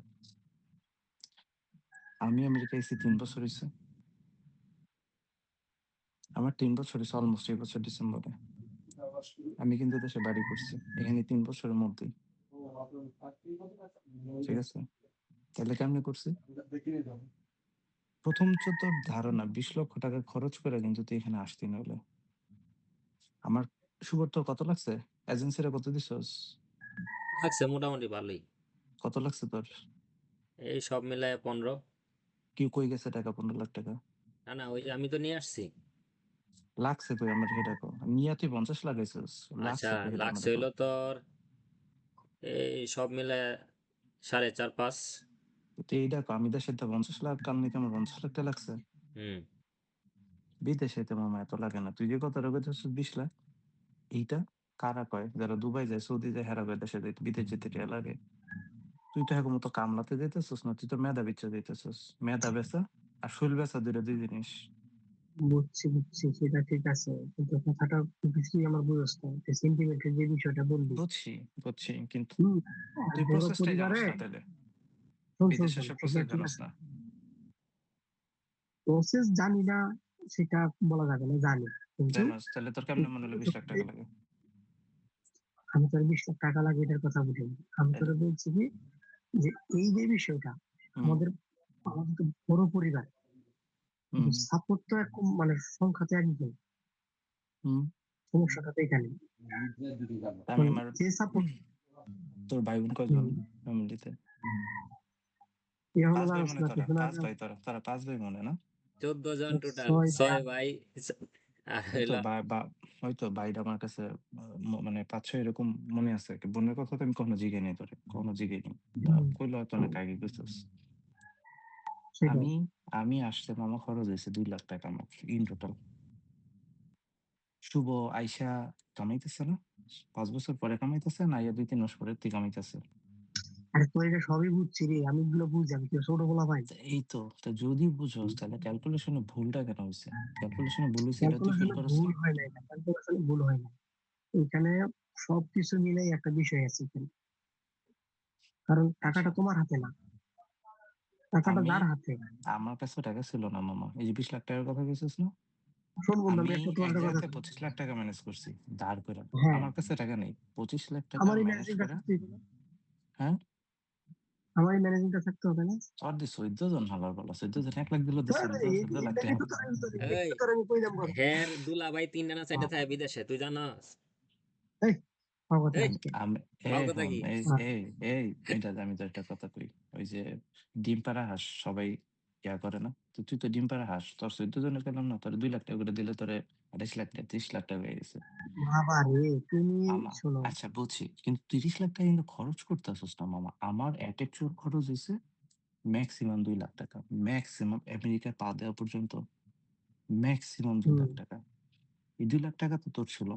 আমি আমেরিকা এসেছি 3 বছর হয়েছে, আমার 3 বছর হয়েছে, অলমোস্ট এই বছর ডিসেম্বরে আমি কিন্তু দেশে বাড়ি করছি, এখানে 3 বছরের মধ্যেই। ঠিক আছে, তাহলে কেমনে করছি? প্রথম তো তোর ধারণা 20 লক্ষ টাকা খরচ করে কিন্তু তুই এখানে আসতি নইলে। আমার সুগর তোর কত লাগছে? এজেন্সিরা কত দিছস? লাগছে মোটামুটি ভালোই। কত লাগছে তোর? এই সব মিলায় 15। কি কই গেছে টাকা 15 লাখ টাকা? না না, ওই যে আমি তো নিয়ে আসছি। লাগছে কই আমার হেডা কো, নিয়া তুই 50 লাগাইছস, আচ্ছা, লাগছে কই হেডা আমার লাগছে কো। হইলো তোর এই সব মিলায় 4.5-5। তুই এইটা কো, আমি দেশের তো 50 লাখ কাল নিতে আমার 50 লাখ টাকা লাগছে। হুম বিদেশে তো মামা এত লাগে না। তুই যে কথাটা কইতেছিস 20 লাখ, এইটা কারা কয়? যারা দুবাই যায়, সৌদি যায়, হেরা কয় দেশে যাইতে বিদেশ যেতে টিয়া লাগে। তুই তো এখন মতো কামলাতে যাইতেছিস না, তুই তো মেধা বেচা যাইতেছিস। মেধা বেচা আর শৈল বেচা দুই জিনিস। বুঝছি সেটা ঠিক আছে, কিন্তু কথাটা কিছুই আমার বুঝতে হবে, সেন্টিমেন্টের যে বিষয়টা বললি। বুঝছি, বুঝছি, কিন্তু হুম, তুই বড় প্রসেসটাই জানোস পরিবারে, না তাহলে। শোন বিদেশে সে সেটা প্রসেস ঠিক জানোস আছে, না। প্রসেস জানি না সেটা বলা যাবে না, জানি, কিন্তু জানোস তাহলে তোর কেমনে মনে হলো 20 লাখ টাকা লাগে? আমি তোর 20 লাখ টাকা লাগে এটার কথা বলিনি। আমি তাহলে তোরা বলছি কি, যে এই যে বিষয়টা, হুম, আমাদের আমাদের তো বড় পরিবার, হুম, সাপোর্ট তো এক, মানে সংখ্যাতে একজন, হুম। সমস্যাটা তো এখানে। আমি মানে আমার যে সাপোর্ট, তোর ভাই বোন কয়জন ফ্যামিলিতে? এখনো 5 ভাই জানাস মনে না, তোরা? তুই শোনা 5 ভাই তোরা? তোরা 5 ভাই মনে না? 14 জন টোটাল, 6 6 ভাই। ভাই। আর ওই তো হইলো হয়তো ভাইটা আমার কাছে মানে 5-6 এরকম মনে আছে। কি বোনের কথা তো আমি কখনো জিগাই নাই তোরে, কখনো জিগাই নি। তা হুম, কইলো হয়তো অনেক আগে বুঝছস। সেটাই। আমি আমি আসতে মামা খরচ হয়েছে 2 লাখ টাকা আমার ইন টোটাল। শুভ আইসা কামাইতেছে না, 5 বছর পরে কামাইতেছে না, ইয়া 2-3 মাস পরে তুই কামাইতেছে। আরে তো এটা সবই বুঝছি রে, আমি এগুলো বুঝি, আমি কেউ ছোট বলা ভাই। তা এই তো, তা যদি বুঝোস তাহলে ক্যালকুলেশনে ভুলটা কেন হয়েছে? ক্যালকুলেশনে ভুল হয়েছে এটা তুই ফিল ক্যালকুলেশনে করস ভুল না? হয় নাই, ক্যালকুলেশনে ভুল হয় না, এখানে সবকিছু মিলেই একটা বিষয় আছে এখানে। কারণ আচ্ছা, টাকাটা তোমার হাতে না, টাকাটা আমি যার হাতে। আমার কাছে টাকা ছিল না মামা। এই যে 20 লাখ টাকার কথা কইছিস না, শোন বন্ধু, আমি আমি একটা তোমার এক একটা কথা জায়গাতে বলি। 25 লাখ টাকা ম্যানেজ করছি ধার করে। হ্যাঁ, আমার কাছে টাকা নেই, 25 লাখ টাকা আমারই ম্যানেজ ম্যানেজিংটা করে। থাকতে হবে না, হ্যাঁ, আমারই ম্যানেজিংটা থাকতে হবে না। তোর দি 14 জন হালার বলা, 14 জন 1 লাখ দিল দি হ্যাঁ, 14 লাখ টাকা। এই আমি কইলাম কথা। হের দুলা ভাই 3 না 4টা থাকে বিদেশে, তুই জানাস? এই, পাও কথা এই আজকে। আমি বাল কথা এখন কি? এই আহ, এই এই এটা আমি তো একটা কথা কই। ওই যে ডিম পাড়া হাঁস সবাই ইয়া করে না, তো তুই তো ডিম পাড়া হাঁস, তোর 14 জনের পেলাম না, তোর 2 লাখ টাকা করে দিলে তোরে 28 লাখ টাকা 30 লাখ টাকা হয়ে গেছে বাবা রে, তুমি মামা। শোনো। আচ্ছা বুঝছি, কিন্তু 30 লাখ টাকা কিন্তু খরচ করতে আসছিস না মামা। আমার অ্যাটেচুর খরচ হয়েছে ম্যাক্সিমাম 2 লাখ টাকা, ম্যাক্সিমাম আমেরিকায় পা দেওয়া পর্যন্ত ম্যাক্সিমাম 2 হুম, লাখ টাকা। এই 2 লাখ টাকা তো তোর ছিল,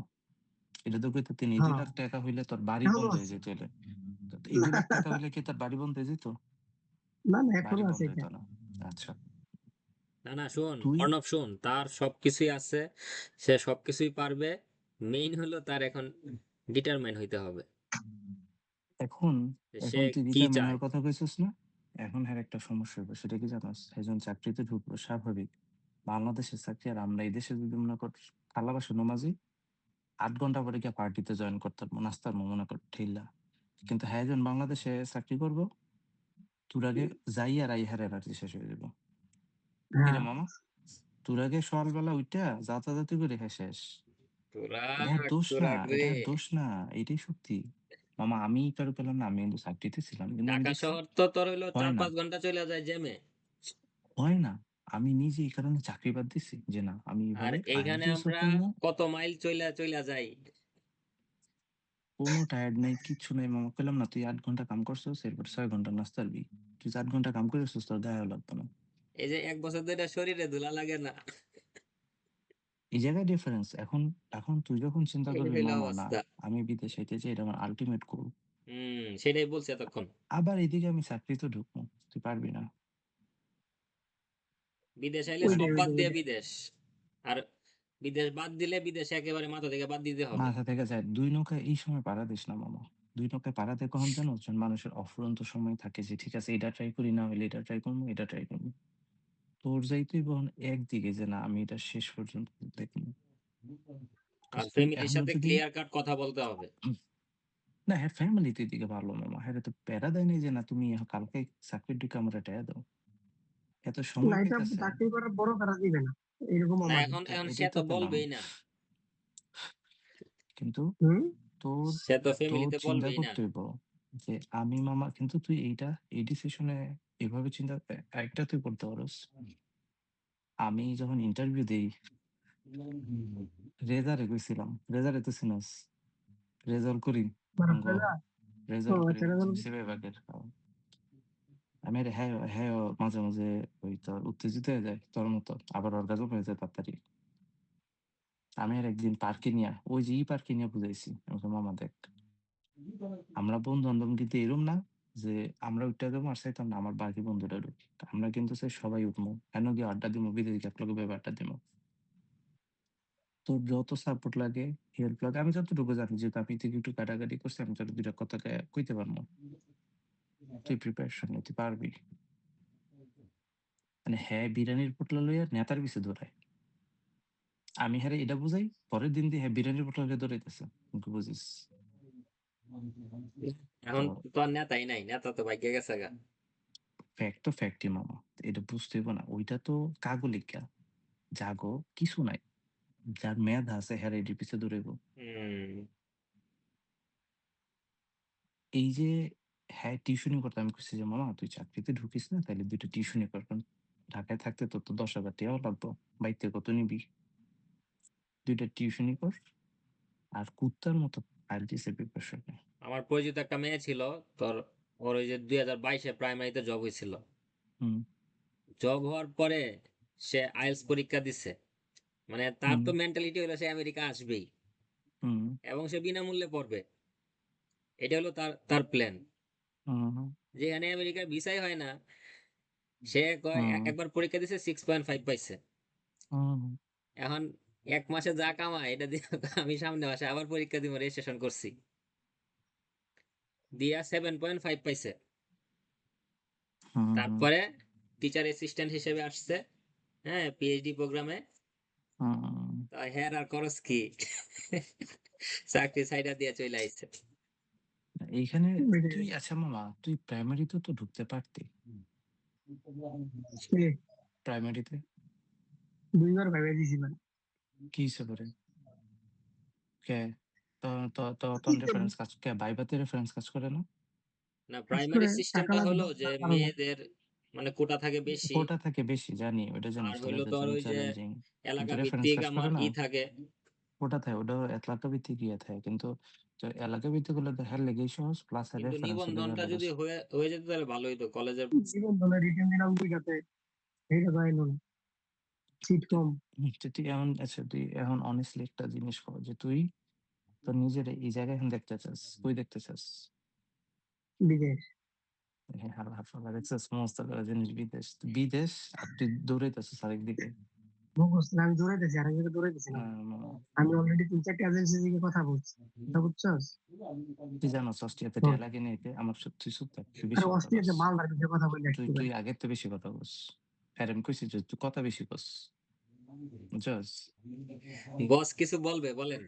এটা তো কইতে তিনি। এই 2 হ্যাঁ, লাখ টাকা হইলে তোর বাড়ি এখনো বন্ধ হয়ে আছে। যেত হইলে। তো এই 2 লাখ টাকা হইলে কি তোর বাড়ি বন্ধ হয়ে যেত? না না, বাড়ি এখনো আছে বন্ধ এটা। হইতো না। আচ্ছা, না না, শোন তুই অর্ণব, শোন, তার সবকিছুই আছে, সে সবকিছুই পারবে। মেইন হলো তার এখন ডিটারমাইন হইতে হবে এখন যে সে এখন তুই কি রিটায়ারমেন্ট চায়। হওয়ার কথা কইছিস না? এখন হ্যাঁ একটা সমস্যা হবে, সেটা কি জানাস? একজন চাকরিতে ঢুকলো স্বাভাবিক, বাংলাদেশের চাকরি, আর আমরা এই দেশে যদি মনে কর থালা বাসন মাঝি 8 ঘন্টা পরে গিয়ে পার্টিতে জয়েন করতে পারবো, নাস্তার মনে কর ঠেলা। কিন্তু হ্যাঁ একজন বাংলাদেশে চাকরি করবো, তোর আগে যাই আর আই হারে এনার্জি শেষ হয়ে যাবো। হ্যাঁ, কিরে মামা, তোর আগে সকালবেলা উইঠা যাতায়াতি করে হ্যাঁ শেষ। তোরা এটা আর দোষ না, তোরা রে, এটা আর দোষ না, এটাই সত্যি। মামা আমি কারো পেলাম না, আমি কিন্তু চাকরিতে ছিলাম, কিন্তু আমি ঢাকা দেখছি শহর তো তোর হইলো হয় না, 4-5 ঘন্টা চলে যায় জ্যামে। হয় না। আমি নিজে এই কারণে চাকরি বাদ দিছি যে না, আমি আর এইভাবে এইখানে আইডিওসও আমরা করবো। কত মাইল চইলা চইলা যাই। কোনো টায়ার্ড নাই, কিচ্ছু নাই মামা। পেলাম না, তুই 8 ঘন্টা কাম করছিস, এরপর 6 ঘন্টা নাস্তার বি। তুই 4 ঘন্টা কাম করেছিস, তোর গায়ে লাগতো না। এই যে 1 বছর ধরে শরীরে ধুলা লাগে না, এই জায়গায় ডিফারেন্স। এখন এখন তুই যখন চিন্তা এই করবি হইলো মামা না, অবস্থা। আমি বিদেশ হইতে চাই, এটা আমার আলটিমেট গোল, সেটাই বলছি এতক্ষণ। আবার এদিকে আমি চাকরিতে ঢুকবো, তুই পারবি না। বিদেশ আইলে সব ওইটাই বাদ ওইটাই দিয়ে ওইটাই। বিদেশ। আর বিদেশ বাদ দিলে বিদেশে একেবারে মাথা থেকে বাদ দিতে হবে। মাথা থেকে যায়, দুই নৌকায় এই সময় পাড়া দিস না মামা। দুই নৌকায় পাড়া দিয়ে কখন জানো, যখন মানুষের অফুরন্ত সময় থাকে যে ঠিক আছে এটা ট্রাই করি, না হলে এটা ট্রাই করবো, এটা ট্রাই করবো। তোর যাইতেই বহন একদিকে যে না আমি এটা শেষ পর্যন্ত দেখবো। আর তুই ফ্যামিলির এখনো সাথে যদি ক্লিয়ার কাট কথা বলতে হবে। না, হ্যাঁ ফ্যামিলি তুই দিকে ভালো মামা, হ্যাঁ তো প্যারা দেয় নাই যে না তুমি কালকে চাকরির দিকে আমার এটা দাও, এত না, সময় এটা পেতেছে। চাকরি করার বড় তারা দিবে না, এরকম না, আমার না। এখন তা এখন সে এটাই তো তো পেলাম, বলবেই না। কিন্তু হুম, তোর সে তো তোর ফ্যামিলিতে চিন্তা বলবেই না। করতে হইব যে আমি মামা, কিন্তু তুই এইটা এই ডিসিশনে এভাবে চিন্তা একটা তুই করতে পারস। আমি যখন ইন্টারভিউ দিই, রেজারে গেছিলাম, রেজারে তো চিনস, রেজাল করিম, মানে অঙ্গ ফেলা। ও রেজাল আচ্ছা, করিম এটা হলো। সিপাহী বাগের। আমি আরে হ্যাঁ, হ্যাঁ, মাঝে, মাঝে ওই তোর উত্তেজিত হয়ে যায় তোর মতো। আবার অর্গাজম হয়ে যায় তাড়াতাড়ি। আমি আর একদিন পার্কে নিয়া ওই যে পার্কে নিয়া বুঝাইছি। আমি বললাম, "মামা দেখ, আমরা বন্ধু-বান্ধব কিন্তু এরম না যে আমরা উইঠ্যা যাবো আর চাইতাম না আমার বাকি বন্ধুরা উঠুক। আমরা কিন্তু চাই সবাই উঠমু। হেন গিয়ে আড্ডা দিমু, বিদেশে একলগে বইয়া আড্ডা দিমু। তোর যত সাপোর্ট লাগে, হেল্প লাগে আমি যতটুকু জানি যেহেতু আমি থেকে একটু কাটাকাটি করছি আমি তোরে ২ টা কথা কইতে পারমু। তুই প্রিপারেশন নিতে পারবি।" মানে হ্যাঁ, বিরানির পোটলা লইয়া নেতার পিছে দৌড়ায়। আমি হ্যারে এটা বুঝাই, পরের দিন দিয়ে হ্যাঁ বিরানির পোটলা লইয়া দৌড়াইতেছে। তুই বুঝিস? এখন তো তো আর নেতাই নাই, নেতা তো ভাগ্যে গেছে গা। ফ্যাক্ট তো ফ্যাক্টই মামা। এটা বুঝতে হইব না। ওইটা তো কাগো লিগা। জাগো কিছু নাই। যার মেধা আছে হ্যাঁ এটির পিছে দৌড়াইবো। হুম। এই যে হ্যাঁ টিউশনি করতে আমি কইছি যে, "মামা তুই চাকরিতে ঢুকিস না তাইলে ২ টা টিউশনি কর। কারণ ঢাকায় থাকতে তোর তো ১০,০০০ টাকাও লাগবো। বাইর থেকে কত নিবি? ২ টা টিউশনি কর আর কুত্তার মতো IELTS এর প্রিপারেশন নে।" আমার পরিচিত একটা মেয়ে ছিল, তোর ওর ওই যে 2022-এ প্রাইমারিতে জব হয়েছিল। হুম, জব হওয়ার পরে সে আইএলটিএস পরীক্ষা দিছে। মানে তার হুম, তো মেন্টালিটি হলো সে আমেরিকা আসবেই হুম, এবং সে বিনামূল্যে পড়বে। এটা হলো তার তার প্ল্যান। হুম, যেখানে আমেরিকার ভিসাই হয় না, সে কয় হুম, একবার পরীক্ষা দিছে 6.5 পাইছে। হুম, এখন এক মাসে যা কামায় এটা দিয়ে আমি সামনে মাসে আবার পরীক্ষা দিব, রেজিস্ট্রেশন করছি, দিয়া 7.5 পাইছে। হুম, তারপরে টিচার অ্যাসিস্ট্যান্ট হিসেবে আসছে, হ্যাঁ, পিএইচডি প্রোগ্রামে। হুম। তা হ্যাঁ আর খরচ কি, চাকরি ছাইড়া দিয়ে চলে আইছে। এইখানে তুই আচ্ছা মামা তুই প্রাইমারিতে তো ঢুকতে পারতি। সে প্রাইমারিতে ২ বার ভাইবা দিছি মানে। কি হিসেবে করে? কে তখন কিসে রেফারেন্স কাজ কে ভাইভাতে রেফারেন্স কাজ করে না? না, কাজ প্রাইমারি করে টাকা সিস্টেমটা লাগবে হলো ১০ যে লাখ ১২ লাখ। মেয়েদের মানে কোটা থাকে বেশি। কোটা থাকে বেশি জানি, ওটা জানি আর হইলো ছেলেদের তোর জন্য ওই যে চ্যালেঞ্জিং। কিন্তু এলাকা রেফারেন্স ভিত্তিক কাজ করে আমার না? থাকে। কোটা থাকে ওটা এলাকা ভিত্তিক ইয়ে থাকে কিন্তু তো এলাকা ভিত্তিক হলে তো হ্যাঁ লেগেই সহজ প্লাস কিন্তু রেফারেন্স হলে নিবন্ধনটা লেগে যদি হয়ে হয়ে যেত তাহলে ভালোই তো কলেজের। নিবন্ধনের রিটেন দিলাম ২ টাতে। এইটা তো আইলো না। সিট কম। তুই এমন আচ্ছা তুই এখন অনেস্টলি একটা জিনিস কর যে তুই তোর নিজের এই জায়গায় এখন দেখতে চাস, তুই দেখতে চাস। বিদেশ। হ্যাঁ, হালকা দেখছিস সমস্ত করা জিনিস বিদেশ। বিদেশ আর তুই দৌড়াইতেছিস আরেকদিকে। মুখস্থ না, আমি দৌড়াইতেছি, আরেক জায়গায় দৌড়াইতেছিলাম। আহ, আমি অলরেডি ৩-৪ টা এজেন্সি থেকে কথা বলছি। কথা বুঝছস? তুই জানোস অস্ট্রিয়াতে হুম। টিয়া লাগে নিতে আমার সত্যি চুপ থাক তুই আর বেশি কথা কস। অস্ট্রিয়াতে মালদার বিষয়ে কথা বলে তুই আসতে তুই পারি। আগের তো বেশি কথা কস। হ্যাঁ আমি কইছি যে তুই কথা বেশি কস বুঝছস। বস কিছু বলবে বলেন,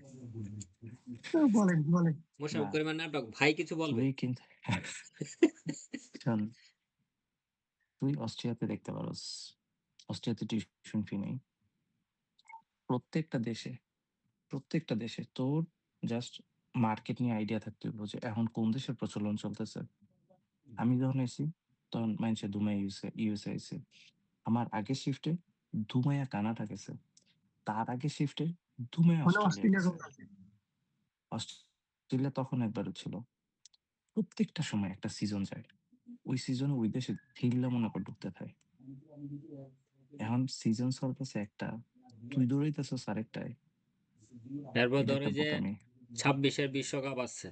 বলেন, বলেন। না মোশাররফ করিমের নাটক ভাই কিছু বলবে। তুই কিন্তু শোন তুই অস্ট্রিয়াতে দেখতে পারস অস্ট্রিয়াতে টিউশন ফি নেই। প্রত্যেকটা দেশে প্রত্যেকটা দেশে তোর জাস্ট মার্কেট নিয়ে আইডিয়া থাকতে হবে যে এখন কোন দেশের প্রচলন চলতেছে। আমি যখন এসি তখন মানুষে দুমাই ইউএসএ আইছে। আমার আগের শিফটে দুমাইয়া কানাডা গেছে। তার আগের শিফটে দুমাইয়া মানে অস্ট্রেলিয়া অস্ট্রেলিয়া গেছে। চলতেছে। অস্ট্রেলিয়া তখন একবারও ছিল। প্রত্যেকটা সময় একটা সিজন যায়। ওই সিজনে ওই দেশে থিল্লা মনে কর ঢুকতে থাকে। এখন সিজন চলতেছে একটা, তুই দৌড়াইতেছস আরেকটায়। এরপর এটা ধর একটা ওই যে বোকামি। 26-এর বিশ্বকাপ আছে।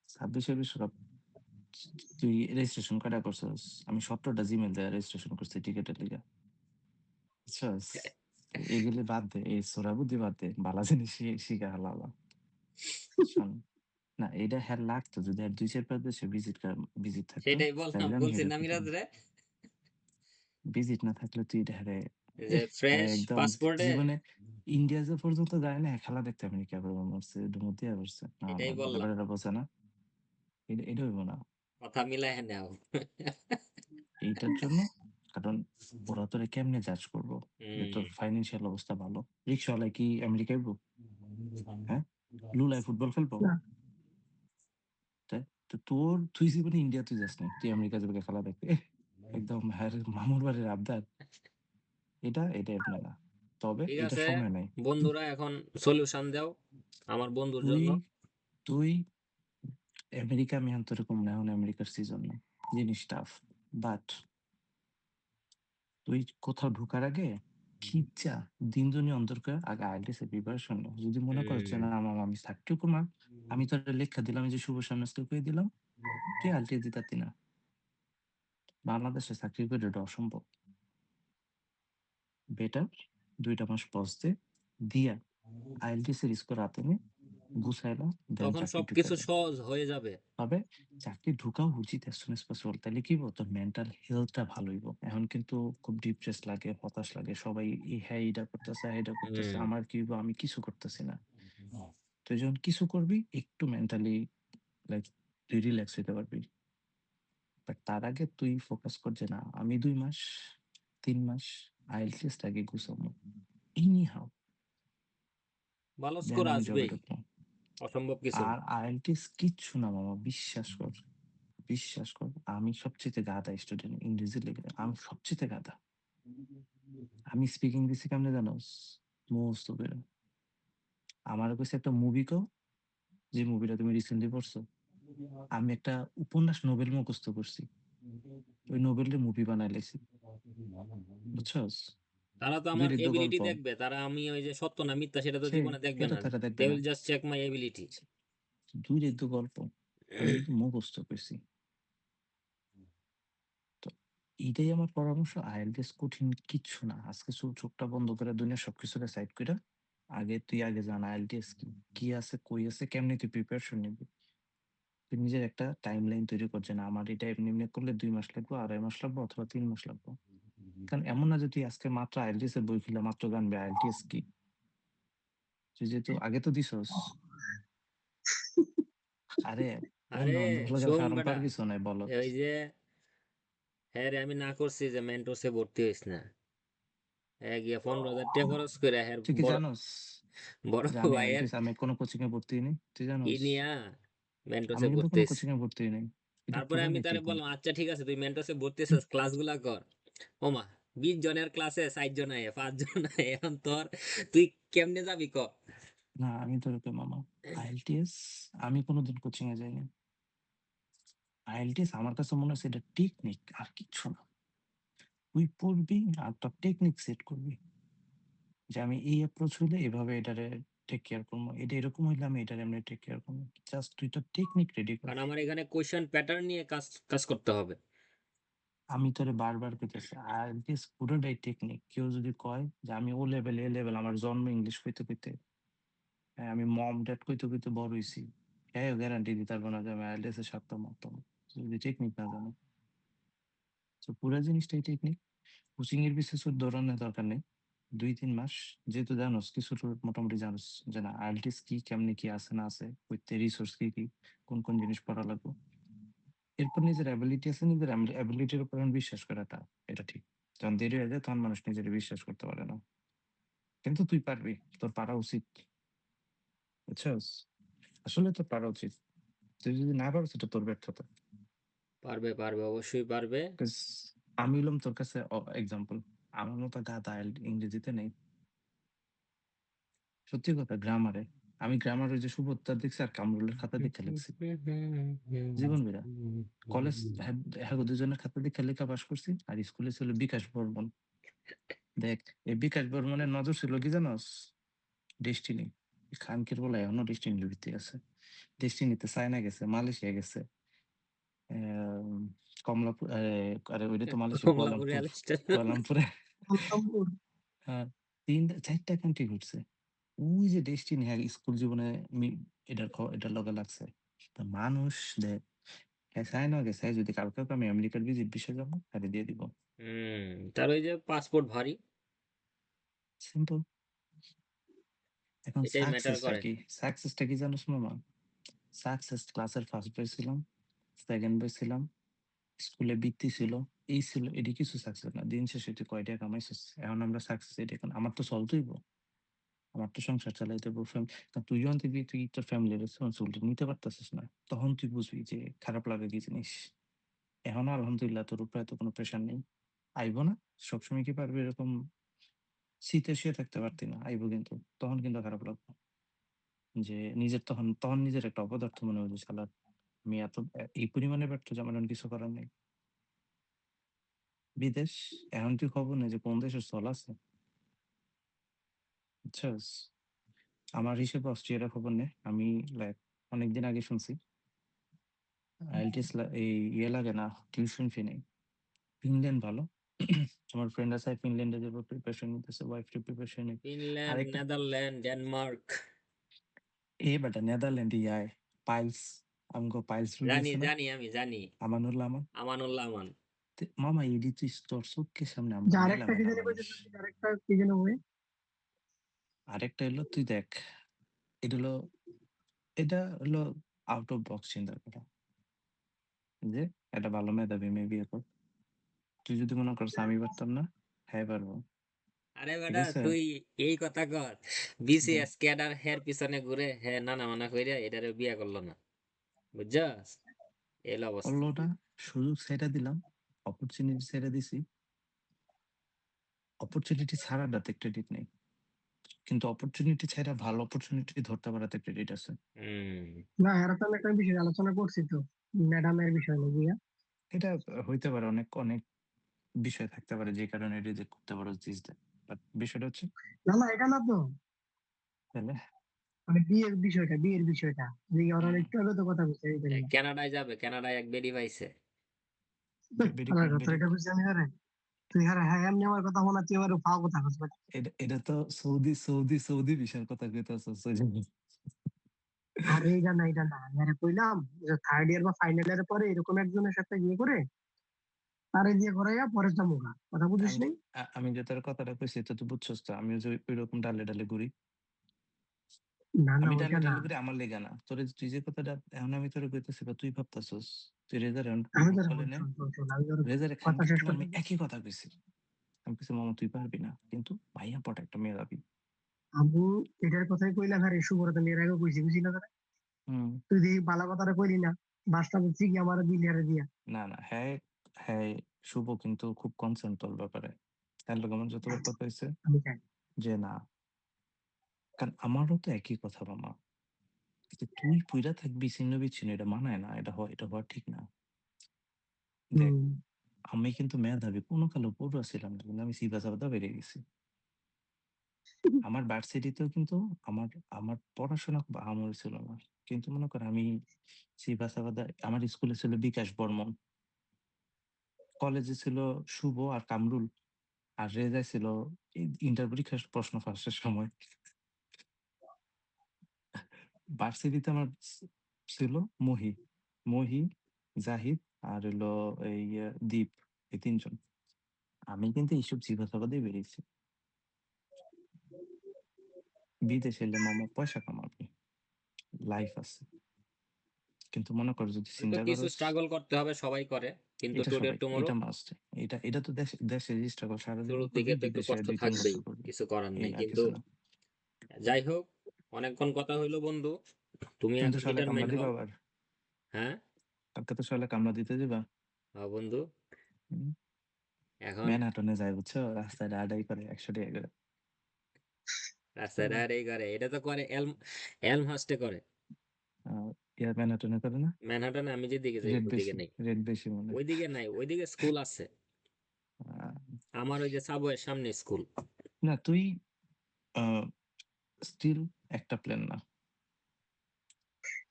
২৬ বিশ্বকাপ তুই রেজিস্ট্রেশন কয়টা করছস? আমি ১৭টা জিমেইল দিয়ে রেজিস্ট্রেশন করছি টিকেটের লিগা। বুঝছস? এগুলি বাদ দে। এই সোহরাবুদ্দি বাদ দে। বালা জিনিস শিখা হালালা। শোন, না এইটা হ্যাঁ লাগতো যদি আর ২-৪ দেশে ভিজিট থাকতো সেটাই বললাম, তাইলে আমি বলছি হেরে না কইতাম। মিরাজ রে, ভিজিট না থাকলে তুই এটা হারে যে হ্যাঁ ফ্রেশ একদম পাসপোর্টে। জীবনে ইন্ডিয়া যে পর্যন্ত যায় না খেলা দেখতে আমেরিকা পর্যন্ত আসছে ডুমুর দিয়া করছে। না না এটাই বললাম, এবার এটা বোঝে না। এটা হইব না। কথা মিলায় নাও। এইটার জন্য কারণ ওরা তোরে কেমনে জাজ করবো যে হুম। তোর ফাইন্যান্সিয়াল অবস্থা ভালো। রিক্সাওয়ালা কি আমেরিকায় আইবো? হ্যাঁ? লুলায় ফুটবল খেলবো? না, তাই? তো তুই জীবনে ইন্ডিয়াতে যাস নাই। তুই আমেরিকা যাবি খেলা দেখতে। একদম হ্যাঁ মামুর বাড়ির আবদার। এটা এমনে না। তবে ঠিক এটা আছে সময় নাই। তু বন্ধুরা, এখন সলিউশন দাও আমার বন্ধুর তুই জন্য। তুই আমেরিকা আমি আন্তরিক না এখন আমেরিকার সিজন না। জিনিস টাফ, বাট তুই কোথাও ঢোকার আগে খিচ্চা দিন দুনিয়া অন্তর করে আগে আইএলটিএস এর প্রিপারেশন নে। যদি মনে করছ যে না মামা আমি থাকতেও মা আমি তোর লেখা দিলাম, এই যে শুভ সামনাজকে কয়ে দিলাম, তুই আইএলটিএস দিতাতি না। বাংলাদেশে চাকরি করে এটা অসম্ভব। বেটার 2টা মাস পজ দে, দিয়া আইএলটিএস এর স্কোর হাতে নে, গুছাইলা, দেন তখন চাকরি ঢুকে সবকিছু দে। সহজ হয়ে যাবে। তবে চাকরি ঢুকাও উচিত as soon as possible। তাহলে কি হইব, তোর মেন্টাল হেলথটা ভালো হইব। এখন কিন্তু খুব ডিপ্রেস লাগে, হতাশ লাগে, সবাই হ্যাঁ এটা করতেছে, হ্যাঁ এটা করতেছে, আমার কি হইব, আমি কিছু করতেছি না। তুই যখন কিছু করবি একটু মেন্টালি লাইক তুই রিল্যাক্স হইতে পারবি। বাট তার আগে তুই ফোকাস কর যে না আমি 2 মাস 3 মাস আইএলটিএস টাকে গুছাবো এনি হাউ, ভালো দেন স্কোর আমি জবে আসবেই, ঢুকবো। অসম্ভব কিছু না। আর আইএলটিএস কিচ্ছু না মামা, বিশ্বাস কর, বিশ্বাস কর। আমি সবচেয়ে গাধা স্টুডেন্ট ইংরেজি লেগে, আমি সবচেয়ে গাধা। আমি স্পিকিং দিছি কেমনে জানোস, মস্ত করে আমার কাছে একটা মুভি কও, যে মুভিটা তুমি রিসেন্টলি পড়ছো। আমি একটা উপন্যাস নোবেল মুখস্থ করছি, ওই নোবেলের মুভি বানাই লাইছি, বুঝছস। তারা তো দুই আমার রেদ্দ এবিলিটি গল্প, দেখবে, তারা আমি ওই যে সত্য না মিথ্যা সেটা তো সে জীবনে দেখবে এটা না। তারা দে দেখবে না। Will just check my ability. দুই রেদ্দ গল্প আমি কিন্তু মুখস্থ করছি। তো এইটাই আমার পরামর্শ, আইএলটিএস কঠিন কিচ্ছু না। আজকে চোখটা বন্ধ করে দুনিয়া সবকিছুকে সাইড করে আগে তুই আগে জান আইএলটিএস কি, কি আছে কই আছে, কেমনে তুই প্রিপারেশন নিবি। তুই নিজের একটা টাইম লাইন তৈরি করছে না, আমার এটা এমনি এমনি করলে 2 মাস লাগবে, 2.5 মাস লাগবে, অথবা 3 মাস লাগবে। কারণ এমন না যে তুই আজকে মাত্র আইএলটিএস এর বই খুলে মাত্র জানবে আইএলটিএস কি। তুই যেহেতু আগে তো দিছস, আরে আরে অন্য অন্ধ লাগার শোন কারণ বেটা, পার কিছু নাই বলত। ওই যে হ্যাঁ রে, আমি না করছি যে মেন্টরসে ভর্তি হইস না। হ্যাঁ গিয়া 15,000 টাকা খরচ করে হ্যাঁ তুই কি বড় জানোস বড় যে আমি ভাইয়ের আইএলটিএস আমি কোনো কোচিং এ ভর্তি হইনি, তুই ই জানোস। নিয়া আমি মেন্টরসে কিন্তু ভর্তি কোনো হইছে। কোচিং এ ভর্তি হই নাই, এটা তারপরে আমি পুরাটাই তারে টেকনিক। বললাম আচ্ছা ঠিক আছে তুই মেন্টরসে ভর্তি হইছিস, ক্লাসগুলা কর। ওমা, 20 জনের ক্লাসে 4 জন আয়, 5 জন আয়, এখন তোর তুই কেমনে যাবি ক? না আমি তোর মামা আইএলটিএস আমি কোনোদিন কোচিং এ যাইনি। আইএলটিএস আমার কাছে মনে হচ্ছে এটা টেকনিক আর কিচ্ছু না। তুই পড়বি আর তোর টেকনিক সেট করবি, যে আমি এই অ্যাপ্রোচ হইলে এভাবে এটারে টেক কেয়ার করবো, এটা এরকম হইলে আমি এটারে এমনি টেক কেয়ার করবো। জাস্ট তুই তোর টেকনিক রেডি কর। কারণ আমার এখানে কোয়েশ্চেন প্যাটার্ন নিয়ে কাজ কাজ করতে হবে। আমি তোরে বারবার কইতেছি আইএলটিএস পুরোটাই টেকনিক। কেউ যদি কয় যে আমি ও লেভেল এ লেভেল আমার জন্ম ইংলিশ কইতে কইতে, হ্যাঁ আমি মম ড্যাড কইতে কইতে বড় হইছি, হ্যাঁ গ্যারান্টি দিতে পারবো না যে আমি আইএলটিএস এর সার্থক মতো যদি টেকনিক না জানো। তো পুরো জিনিসটাই টেকনিক। কোচিং এর বিশেষ দৌড়ানোর দরকার নেই। 2-3 মাস যেহেতু জানোস কিছু তো মোটামুটি জানোস যে না আইএলটিএস কি, কেমনে কি আছে না আছে, কইতে রিসোর্স কি কি, কোন কোন জিনিস পড়া লাগবে। এরপর নিজের অ্যাবিলিটি আছে, নিজের অ্যাবিলিটির উপর এখন বিশ্বাস করাটা এটা ঠিক। যখন দেরি হয়ে যায় তখন মানুষ নিজের বিশ্বাস করতে পারে না। কিন্তু তুই পারবি, তোর পারা উচিত, বুঝছস। আসলে তোর পারা উচিত। তুই যদি না পারো সেটা তোর ব্যর্থতা। পারবে পারবে, অবশ্যই পারবে। 'Cause আমি হলাম তোর কাছে এক্সাম্পল, আমার মতো গাধা ইংরেজিতে নেই। সত্যি কথা গ্রামারে, আমি গ্রামার ওই যে সুভদ্রা দেখছি আর কামরুলের খাতা দেখে লিখছি জীবন বিরা। কলেজ হ্যাঁ হ্যাঁ দুজনের খাতা দেখে লেখা পাস করছি। আর স্কুলে ছিল বিকাশ বর্মন। দেখ এই বিকাশ বর্মনের নজর ছিল কি জানোস, ডেস্টিনি। খানকির বলে এখনো ডেস্টিনির ভিত্তি আছে। ডেস্টিনিতে চায়না গেছে, মালয়েশিয়া গেছে, আহ, কমলাপুর আরে ওইটা তো Malaysia, Kamalapur Kuala Lumpur. Rail station. কুয়ালামপুরে আলতামপুর। আহ, 3টা 4টা কান্ট্রি ঘুরছে। ওই যে ডেস্টিনি হ্যাঁ স্কুল জীবনে এটার লগে লাগছে। তা মানুষ দেখ হ্যাঁ চায়না গেছে, হ্যাঁ যদি কালকে আমি আমেরিকার ভিজিট ভিসা যাবো তাহলে দিয়ে দিব। তার ওই যে পাসপোর্ট ভারী, সিম্পল। এখন এটাই ম্যাটার সাকসেসটা করে। কি, সাকসেসটা কি জানোস মামা। সাকসেস ক্লাসের ফার্স্ট বয় ছিলাম, সেকেন্ড বয় ছিলাম, স্কুলে বৃত্তি ছিল, এই ছিল, এটি কিছু সাকসেস না। দিন শেষে তুই কয় টাকা কামাইছিস, এখন আমরা সাকসেস এটা। এখন আমার তো চলতেইব, আমার তো সংসার চালাইতে হবে। তুই যখন দেখবি তুই তোর ফ্যামিলির রেসপন্সিবিলিটি নিতে পারতেছিস না, তখন তুই বুঝবি যে খারাপ লাগে কি জিনিস। এখনো আলহামদুলিল্লাহ তোর উপরে তো কোনো প্রেশার নেই। আইবো না, সবসময় কি পারবি এরকম শীতে শুয়ে থাকতে পারতি না, আইবো কিন্তু তখন কিন্তু খারাপ লাগবে। যে নিজের তখন তখন নিজের একটা অপদার্থ মনে হবে যে শালা আমি এত এই পরিমাণে ব্যর্থ যে আমার আর কিছু করার নেই। বিদেশ এখন তুই খবর নেই যে কোন দেশের চল আছে, বুঝছস? আমার হিসেবে অস্ট্রিয়ার খবর নেই। আমি লাইক অনেকদিন আগে শুনছি আইএলটিএস এই ইয়ে লাগে না, টিউশন ফি নেই। ফিনল্যান্ড ভালো। আমার ফ্রেন্ড আছে ফিনল্যান্ডে যাবো, প্রিপারেশন নিতেছে, ওয়াইফ টু প্রিপারেশন নিতে। ফিনল্যান্ড, আরেকটা নেদারল্যান্ড, ডেনমার্ক। বেটা নেদারল্যান্ডে ইয়ায় পাইলস, আমগো পাইলস রুল জানি গেছে না, জানি আমি জানি। আমানুল্লাহ আমান। আমানুল্লাহ আমান। মামা এডি তুই তোর চোখের সামনে আমরা যে মেলা আরেকটা কি মেলা জানি মানুষ। কইছে, আরেকটা কি জানি বই। আরেকটা হলো তুই দেখ, এটা হলো এটা হলো আউট অফ বক্স চিন্তা করা, যে একটা ভালো মেধাবী মেয়ে বিয়ে কর। তুই যদি মনে করছ আমি পারতাম না, হ্যাঁ পারবো। আরে ঠিক বেটা আছে, তুই এই কথা কর, বিসিএস ক্যাডার হের পিছনে ঘুরে হে নানা মানা কইরা এটারে বিয়া করলো না, বুঝছস? এই হলো অবস্থা। করলো না, সুযোগ ছেড়ে দিলাম, অপরচুনিটি ছেড়ে দিছি। অপরচুনিটি ছাড়াটাতে ক্রেডিট নেই, কিন্তু অপরচুনিটি ছাড়া ভালো অপরচুনিটি ধরতে পারাতে ক্রেডিট আছে। হুম। না, এর তো আমি একটা বিষয় আলোচনা করছি তো, ম্যাডামের বিষয় নিয়ে গিয়া। এটা হইতে পারে, অনেক অনেক বিষয় থাকতে পারে যে কারণে রিজেক্ট করতে পারো জিনিসটা, বাট বিষয়টা হচ্ছে না না, এটা না তো, তাহলে মানে বিয়ের বিষয়টা যে ওরা একটু আগে তো কথা বলছে এইটা নিয়ে। কানাডায় যাবে, কানাডায় এক বেডি পাইছে। বেরি আমার কোন কথা বেরি, এটা বুঝছি আমি, আরে তুই হ্যাঁ এমনি আমার কথা মনে হচ্ছে এবার ফাও কথা বলছে। এটা তো সৌদি সৌদি সৌদি বিষয়ের কথা কইতাছ। আর এইটা না আমি আরে কইলাম যে থার্ড ইয়ার বা ফাইনাল ইয়ারের পরে এরকম একজনের সাথে বিয়ে করে তারে দিয়ে করাইয়া পরে যাবো কথা বুঝিস আমি নাই। আমি যে তোর কথাটা কইছি তো তুই বুঝছস তো, আমিও যে ওইরকম ডালে ডালে ঘুরি। না না, আমি ওইটা ডালে না, ডালে ঘুরি আমার লেগা না, তোর তুই যে কথাটা এখন আমি তোরে কইতেছি বা তুই ভাবতাছস, তুই রেজার আমি তোর বলে নে, শোন, আমি তোর রেজারে খান কথা কি শেষ তোমার করতে আমি একই কথা কইছি। আমি কইছি মামা তুই পারবি না, কিন্তু ভাইয়া পট একটা মেয়ে যাবি। আবু, এটার কথাই কইলাম, হ্যাঁ শুভরত এর আগে কইছি বুঝি না তোরা? হুম। তুই দেখি বালা কথাটা কইলি না, বাসটা বুঝছি কি আমার দিলিয়ারে দিয়া। না না, হ্যাঁ হ্যাঁ, শুভ কিন্তু খুব কনসার্ন তোর ব্যাপারে। তার লোক আমার যতবার কথা হয়েছে আমি চাই যে না, কারণ আমারও তো একই কথা মামা, যে তুই পুইরা থাকবি ছিন্ন বিচ্ছিন্ন, এটা মানায় না, এটা হয়, এটা হওয়া ঠিক না। দেখ, হম। আমি কিন্তু মেধাবী কোনো কালো পড়ুয়া ছিলাম না, কিন্তু আমি সিধা সাদা বেরিয়ে গেছি। আমার ভার্সিটিতেও কিন্তু আমার আমার পড়াশোনা খুব আহামরি ছিল না, কিন্তু মনে কর আমি সিভা সাবাদা, আমার স্কুলে ছিল বিকাশ বর্মন, কলেজে ছিল শুভ আর কামরুল, আর রেজা ছিল ইন্টার পরীক্ষার প্রশ্ন ফাঁসের সময়। ভার্সিটিতে আমার ছিল মহি, মহি, জাহিদ আর হলো এই দীপ, এই তিনজন। আমি কিন্তু এইসব সিভা সাবাদে বেরিয়েছি। বিদেশে এলে মামা পয়সা কামাবি, লাইফ আছে, কিন্তু মনে কর যদি তো চিন্তা কিছু করস, স্ট্রাগল করতে হবে, সবাই করে, কিন্তু এটা টুডে সবাই, টুমোরো এটা মাস্ট, এটা এটা তো দেশে দেশে স্ট্রাগল সারা জীবন শুরুর করবি, দিকে তো একটু বিদেশে কষ্ট 2-3 থাকবেই, বছর করবি, কিছু করার এই নেই। আর কিন্তু কিছু না। যাই হোক, অনেকক্ষণ কথা হইলো বন্ধু, তুমি তুমি তো এখন সকালে কামলা ডিটারমাইন দিবা হও। আবার, হ্যাঁ। কালকে তো সকালে কামলা দিতে দিবা। হ্যাঁ বন্ধু। হুম, এখন ম্যানহাটনে যায় বুঝছো, রাস্তায় আডাই করে 100 টাকা করে। রাস্তায় এই করে, এটা তো করে এলমহাস্টে করে। ইয়ার ম্যানহাটনে করে না, ম্যানহাটনে আমি যেদিকে যাই রেট ওইদিকে বেশি, নেই। রেট বেশি মনে হয়। ওইদিকে নাই, ওইদিকে স্কুল আছে। আহ, আমার ওই যে সাবওয়ের সামনে স্কুল। না তুই স্টিল একটা প্ল্যান না,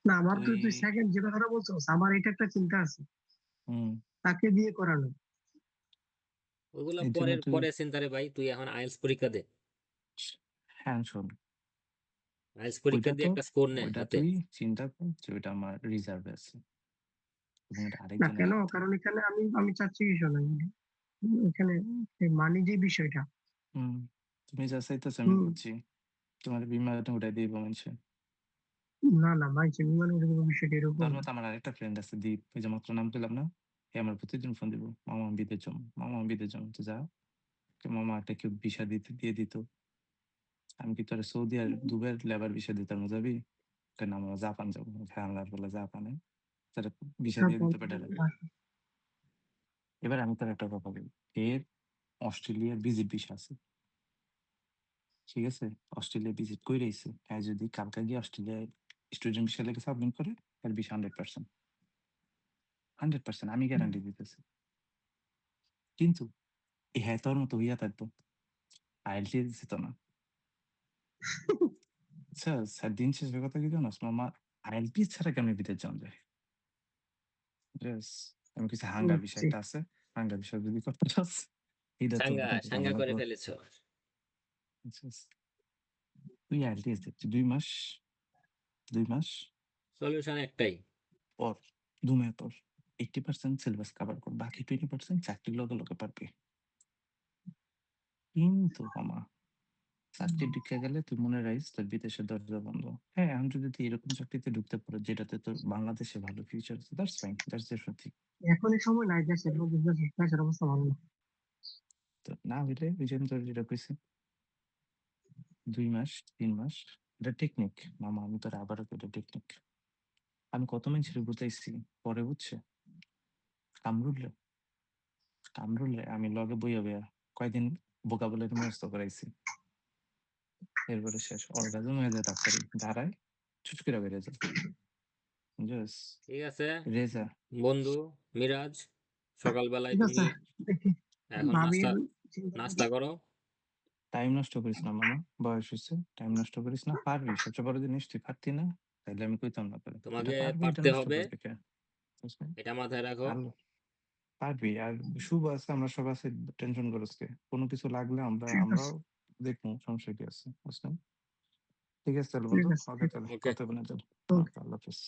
না, আমার তো তুই তুই সেকেন্ড যে কথাটা বলছস, আমার এটা একটা চিন্তা আছে, হুম, তাকে বিয়ে করানো। ওইগুলা এই জন্য পরের তুই, পরে চিন্তারে ভাই, তুই এখন আইএলটিএস পরীক্ষা দে। হ্যাঁ শোন, আইএলটিএস পরীক্ষা ওইটা দিয়ে তো, একটা স্কোর নে ওইটা হাতে। তুই চিন্তা কর যে ওইটা আমার রিজার্ভে আছে এবং এটা না আরেকজনের কেন, লাগতো। কারণ এখানে আমি আমি চাচ্ছি কি শোনো, এখানে মানি যে বিষয়টা। হুম, তুমি যা চাইতেছো আমি হম। বুঝছি, তোমার বিমানে উঠাই দিব মানুষে। না না, মানছি বিমান বিষয়টা তার এরকম। মতো আমার আরেকটা ফ্রেন্ড আছে দীপ, ওই যে মাত্র নাম পেলাম না, এ আমার প্রতিদিন ফোন দিব, মামা আমি বিদেশ যাবো, মামা আমি বিদেশ যাবো, তো যা, তো মামা একটা কেউ ভিসা দিতে দিয়ে দিত। আমি কি তোর সৌদি আর দুবাইয়ের লেবার ভিসা দিতাম, যাবি? কেন আমরা জাপান যাবো, হ্যাঁ আল্লাহর বলে জাপানে তারা ভিসা দিয়ে দিতে পারে। এবার আমি তোর একটা কথা বলি, এর অস্ট্রেলিয়ার ভিজিট ভিসা আছে, ঠিক আছে, অস্ট্রেলিয়া ভিজিট করে আইছে, হ্যাঁ যদি কালকে গিয়ে অস্ট্রেলিয়ায় স্টুডেন্ট ভিসা লেগে সাবমিট করে, এর ভিসা 100%। 100% আমি গ্যারান্টি দিতেছি। কিন্তু হ্যাঁ তোর মতো হইয়া থাকতো আইএলটিএস দিত না। আচ্ছা স্যার দিন শেষের কথা কি জানোস মামা, আইএলটিএস ছাড়া কেমনি বিদেশ যাওয়া যায়? Yes, আমি কিছু হাঙ্গা বিষয় বুঝছি। একটা আছে, হাঙ্গা বিষয় যদি করতে চাস এটা তোর সাঙ্গা কথা সাঙ্গা মনে করে কর। ফেলেছ। বুঝছিস? তুই আইএলটিএস দিচ্ছি 2 মাস সলিউশন একটাই, পর 2 মাস পর 80% সিলেবাস কভার কর, বাকি 20% চাকরির লগে লগে পারবি। কিন্তু মামা চাকরি ঢুকে গেলে তুই মনে রাখিস তোর বিদেশের দরজা বন্ধ। হ্যাঁ, এখন যদি তুই এরকম চাকরিতে ঢুকতে পারো যেটাতে তোর বাংলাদেশে ভালো ফিউচার আছে, দ্যাটস ফাইন, দ্যাটস ডিফারেন্ট। এখন এই সময় নাই, দেশের অবস্থা ভালো না। তো না হইলে ওই যে আমি তোর যেটা কইছি 2 মাস 3 মাস, এটা টেকনিক মামা, আমি তোর আবারও এটা টেকনিক। আমি কত মানুষের বুঝাইছি পরে বুঝছে। কামরুল আমি লগে বইয়া বইয়া কয়দিন ভোকাবুলারি মুখস্থ করাইছি, এরপরে শেষ অর্গাজম হয়ে যায় তাড়াতাড়ি, দাঁড়ায় চুচ করে বেড়ে যায়। বুঝছস? ঠিক আছে রেজা বন্ধু মিরাজ, সকালবেলায় ঠিক তুমি আছে, দেখি এখন ভাবির নাস্তা চিন্তা করি। নাস্তা করো। টাইম নষ্ট করিস না মামা, বয়স হয়েছে, টাইম নষ্ট করিস না। পারবি, সবচেয়ে বড় জিনিস তুই পারতি না, তাইলে আমি কইতাম না তোরে, এটা তোমাকে পারবি, এটা পারতে নষ্ট হবে, করবি কে? বুঝলি? এটা মাথায় রাখো। আল্লাহ পারবি। আর শুভ আছে, আমরা সব আছে, টেনশন করিস কে? কোনো কিছু লাগলে ঠিক আছে, আমরাও দেখবো, সমস্যা কি আছে বুঝলেন? ঠিক আছে তাহলে ঠিক বন্ধু, আছে, ওকে ঠিক তাহলে ওকে। কথা বলে চল। আছে। ওকে, আল্লাহ হাফিজ।